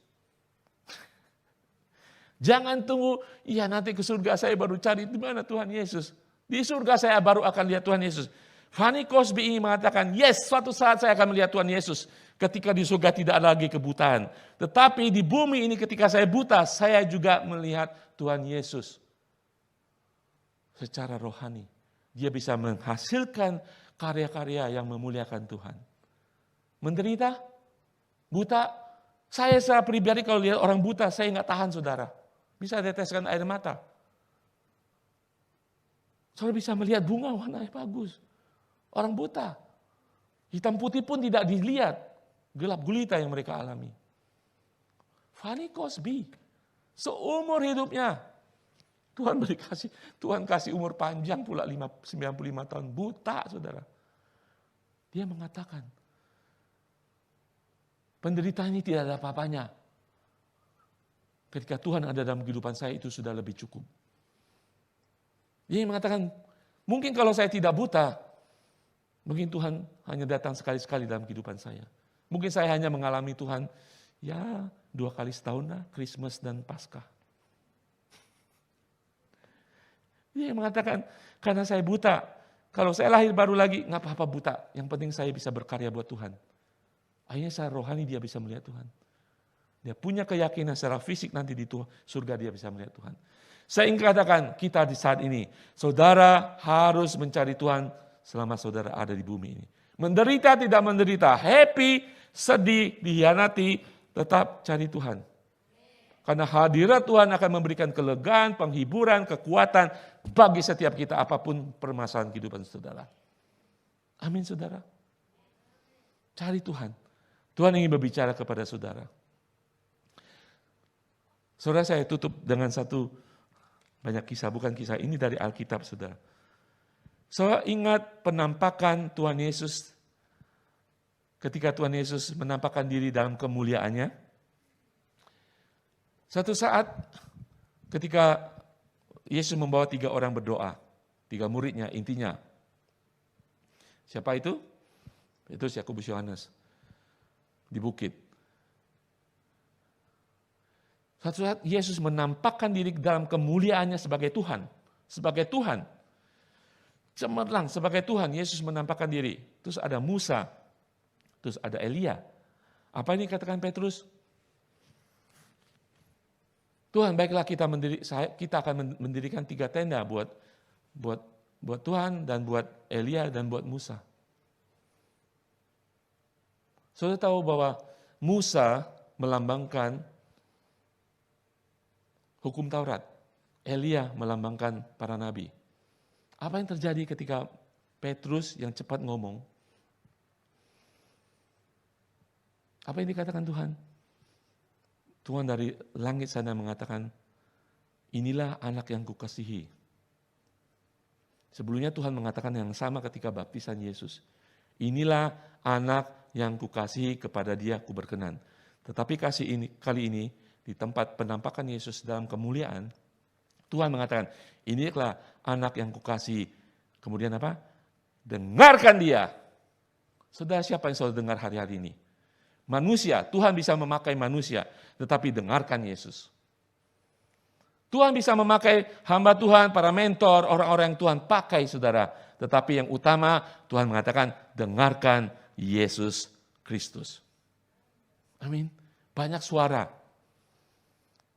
Jangan tunggu, iya nanti ke surga saya baru cari di mana Tuhan Yesus. Di surga saya baru akan lihat Tuhan Yesus. Fanny Crosby ini mengatakan, yes, suatu saat saya akan melihat Tuhan Yesus. Ketika di surga tidak ada lagi kebutaan. Tetapi di bumi ini ketika saya buta, saya juga melihat Tuhan Yesus. Secara rohani. Dia bisa menghasilkan karya-karya yang memuliakan Tuhan. Menderita, buta. Saya secara pribadi kalau lihat orang buta, saya nggak tahan, saudara. Bisa teteskan air mata. Saudara bisa melihat bunga warnanya bagus. Orang buta. Hitam putih pun tidak dilihat. Gelap gulita yang mereka alami. Fanny Crosby. Seumur hidupnya. Tuhan kasih umur panjang pula 95 tahun. Buta, saudara. Dia mengatakan. Penderitaan ini tidak ada apa-apanya. Ketika Tuhan ada dalam kehidupan saya itu sudah lebih cukup. Dia mengatakan, mungkin kalau saya tidak buta, mungkin Tuhan hanya datang sekali-sekali dalam kehidupan saya. Mungkin saya hanya mengalami Tuhan, 2 kali setahun lah, Christmas dan Paskah. Dia mengatakan, karena saya buta, kalau saya lahir baru lagi, nggak apa-apa buta. Yang penting saya bisa berkarya buat Tuhan. Akhirnya secara rohani dia bisa melihat Tuhan. Dia punya keyakinan secara fisik nanti di surga dia bisa melihat Tuhan. Saya ingin katakan kita di saat ini, saudara harus mencari Tuhan selama saudara ada di bumi ini. Menderita tidak menderita, happy, sedih, dihianati, tetap cari Tuhan. Karena hadirat Tuhan akan memberikan kelegaan, penghiburan, kekuatan bagi setiap kita apapun permasalahan kehidupan saudara. Amin saudara. Cari Tuhan. Tuhan ingin berbicara kepada saudara. Saudara, saya tutup dengan satu banyak kisah, bukan kisah ini dari Alkitab saudara. Saudara ingat penampakan Tuhan Yesus ketika Tuhan Yesus menampakkan diri dalam kemuliaannya. Satu saat ketika Yesus membawa 3 orang berdoa, 3 muridnya intinya. Siapa itu? Petrus, Yakobus, Yohanes. Di bukit. Satu saat Yesus menampakkan diri dalam kemuliaannya sebagai Tuhan. Sebagai Tuhan. Cemerlang sebagai Tuhan, Yesus menampakkan diri. Terus ada Musa. Terus ada Elia. Apa ini katakan Petrus? Tuhan, baiklah kita akan mendirikan 3 tenda buat Tuhan dan buat Elia dan buat Musa. Saudara tahu bahwa Musa melambangkan hukum Taurat. Elia melambangkan para nabi. Apa yang terjadi ketika Petrus yang cepat ngomong? Apa yang dikatakan Tuhan? Tuhan dari langit sana mengatakan, inilah anak yang kukasihi. Sebelumnya Tuhan mengatakan yang sama ketika baptisan Yesus. Inilah anak yang kukasihi, kepada dia ku berkenan. Tetapi kali ini di tempat penampakan Yesus dalam kemuliaan, Tuhan mengatakan, inilah anak yang kukasihi. Kemudian apa? Dengarkan dia. Saudara, siapa yang saudara dengar hari-hari ini? Manusia, Tuhan bisa memakai manusia, tetapi dengarkan Yesus. Tuhan bisa memakai hamba Tuhan, para mentor, orang-orang yang Tuhan pakai saudara. Tetapi yang utama, Tuhan mengatakan, dengarkan Yesus Kristus. Amin. Banyak suara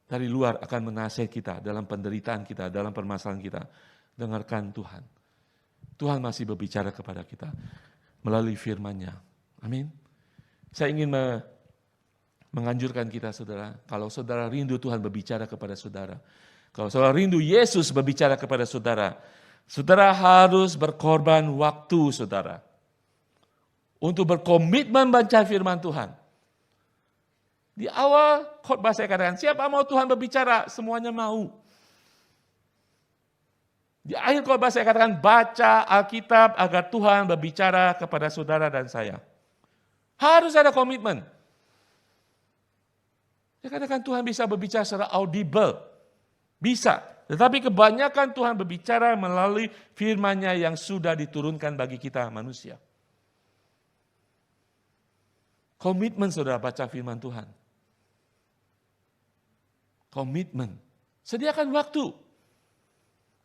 dari luar akan menasihat kita dalam penderitaan kita, dalam permasalahan kita. Dengarkan Tuhan. Tuhan masih berbicara kepada kita melalui firman-Nya. Amin. Saya ingin menganjurkan kita saudara, kalau saudara rindu Tuhan berbicara kepada saudara, kalau saudara rindu Yesus berbicara kepada saudara, saudara harus berkorban waktu saudara untuk berkomitmen baca firman Tuhan. Di awal khotbah saya katakan, siapa mau Tuhan berbicara? Semuanya mau. Di akhir khotbah saya katakan, baca Alkitab agar Tuhan berbicara kepada saudara dan saya. Harus ada komitmen. Saya katakan Tuhan bisa berbicara secara audible. Bisa. Tetapi kebanyakan Tuhan berbicara melalui firman-Nya yang sudah diturunkan bagi kita manusia. Komitmen saudara baca firman Tuhan. Komitmen. Sediakan waktu.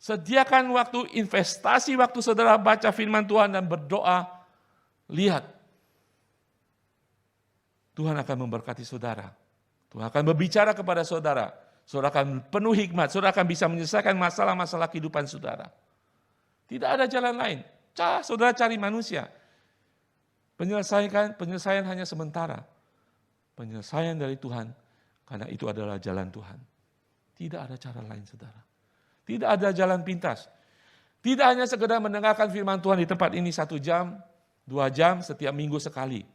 Sediakan waktu, investasi waktu saudara baca firman Tuhan dan berdoa. Lihat. Tuhan akan memberkati saudara. Tuhan akan berbicara kepada saudara. Saudara akan penuh hikmat. Saudara akan bisa menyelesaikan masalah-masalah kehidupan saudara. Tidak ada jalan lain. Saudara cari manusia. Penyelesaian hanya sementara. Penyelesaian dari Tuhan. Karena itu adalah jalan Tuhan. Tidak ada cara lain saudara. Tidak ada jalan pintas. Tidak hanya sekedar mendengarkan firman Tuhan di tempat ini 1 jam, 2 jam setiap minggu sekali.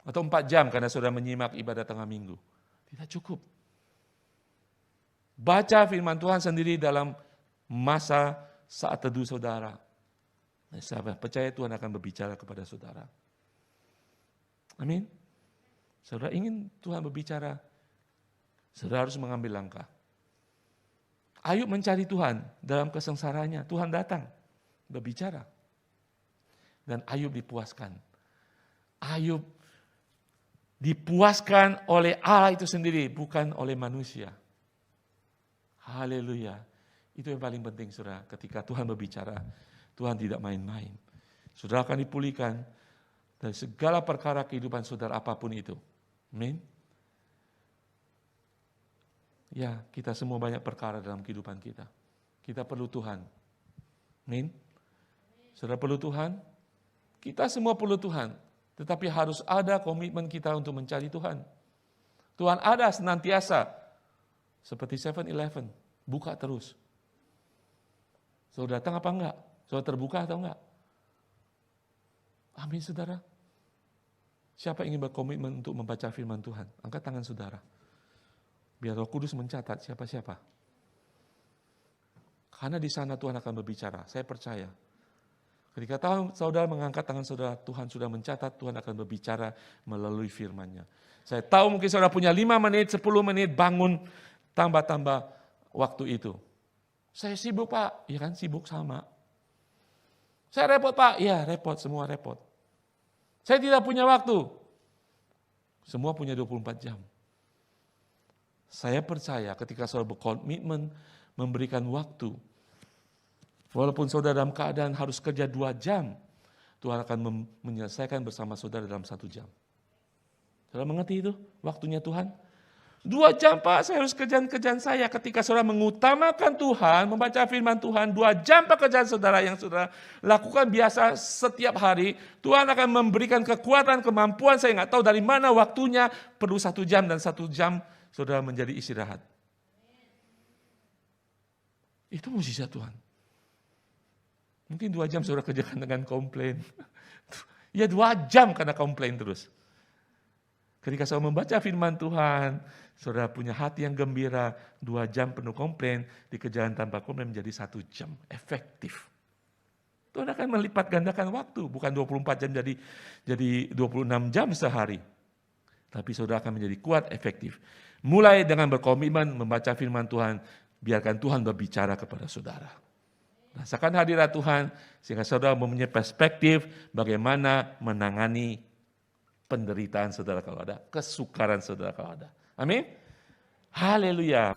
Atau 4 jam karena saudara menyimak ibadah tengah minggu. Tidak cukup. Baca firman Tuhan sendiri dalam masa saat teduh saudara. Nah, saya percaya Tuhan akan berbicara kepada saudara. Amin. Saudara ingin Tuhan berbicara, saudara harus mengambil langkah. Ayub mencari Tuhan dalam kesengsaraannya. Tuhan datang, berbicara. Dan Ayub dipuaskan. Ayub dipuaskan oleh Allah itu sendiri, bukan oleh manusia. Haleluya. Itu yang paling penting saudara. Ketika Tuhan berbicara, Tuhan tidak main-main. Saudara akan dipulihkan dari segala perkara kehidupan saudara apapun itu. Amin. Ya, kita semua banyak perkara dalam kehidupan kita. Kita perlu Tuhan. Amin. Saudara perlu Tuhan? Kita semua perlu Tuhan. Tetapi harus ada komitmen kita untuk mencari Tuhan. Tuhan ada senantiasa. Seperti 7-Eleven, buka terus. Saudara datang apa enggak? Saudara terbuka atau enggak? Amin, saudara. Siapa yang ingin berkomitmen untuk membaca firman Tuhan? Angkat tangan saudara. Biar Roh Kudus mencatat siapa-siapa. Karena di sana Tuhan akan berbicara, saya percaya. Ketika saudara mengangkat tangan saudara, Tuhan sudah mencatat, Tuhan akan berbicara melalui firman-Nya. Saya tahu mungkin saudara punya 5 menit, 10 menit, bangun, tambah-tambah waktu itu. Saya sibuk Pak, ya kan sibuk sama. Saya repot Pak, ya repot, semua repot. Saya tidak punya waktu. Semua punya 24 jam. Saya percaya ketika saudara berkomitmen memberikan waktu, walaupun saudara dalam keadaan harus kerja 2 jam, Tuhan akan menyelesaikan bersama saudara dalam 1 jam. Saudara mengerti itu? Waktunya Tuhan? 2 jam Pak, saya harus kerjaan saya. Ketika saudara mengutamakan Tuhan, membaca firman Tuhan, 2 jam pekerjaan saudara yang saudara lakukan biasa setiap hari, Tuhan akan memberikan kekuatan, kemampuan, saya nggak tahu dari mana waktunya, perlu 1 jam dan 1 jam saudara menjadi istirahat. Itu mukjizat Tuhan. Mungkin 2 jam saudara kerjakan dengan komplain. Ya 2 jam karena komplain terus. Ketika saudara membaca firman Tuhan, saudara punya hati yang gembira, 2 jam penuh komplain, dikerjakan tanpa komplain menjadi 1 jam. Efektif. Tuhan akan melipat gandakan waktu, bukan 24 jam jadi 26 jam sehari. Tapi saudara akan menjadi kuat, efektif. Mulai dengan berkomitmen membaca firman Tuhan, biarkan Tuhan berbicara kepada saudara. Rasakan hadirat Tuhan, sehingga saudara mempunyai perspektif bagaimana menangani penderitaan saudara kalau ada, kesukaran saudara kalau ada. Amin. Haleluya.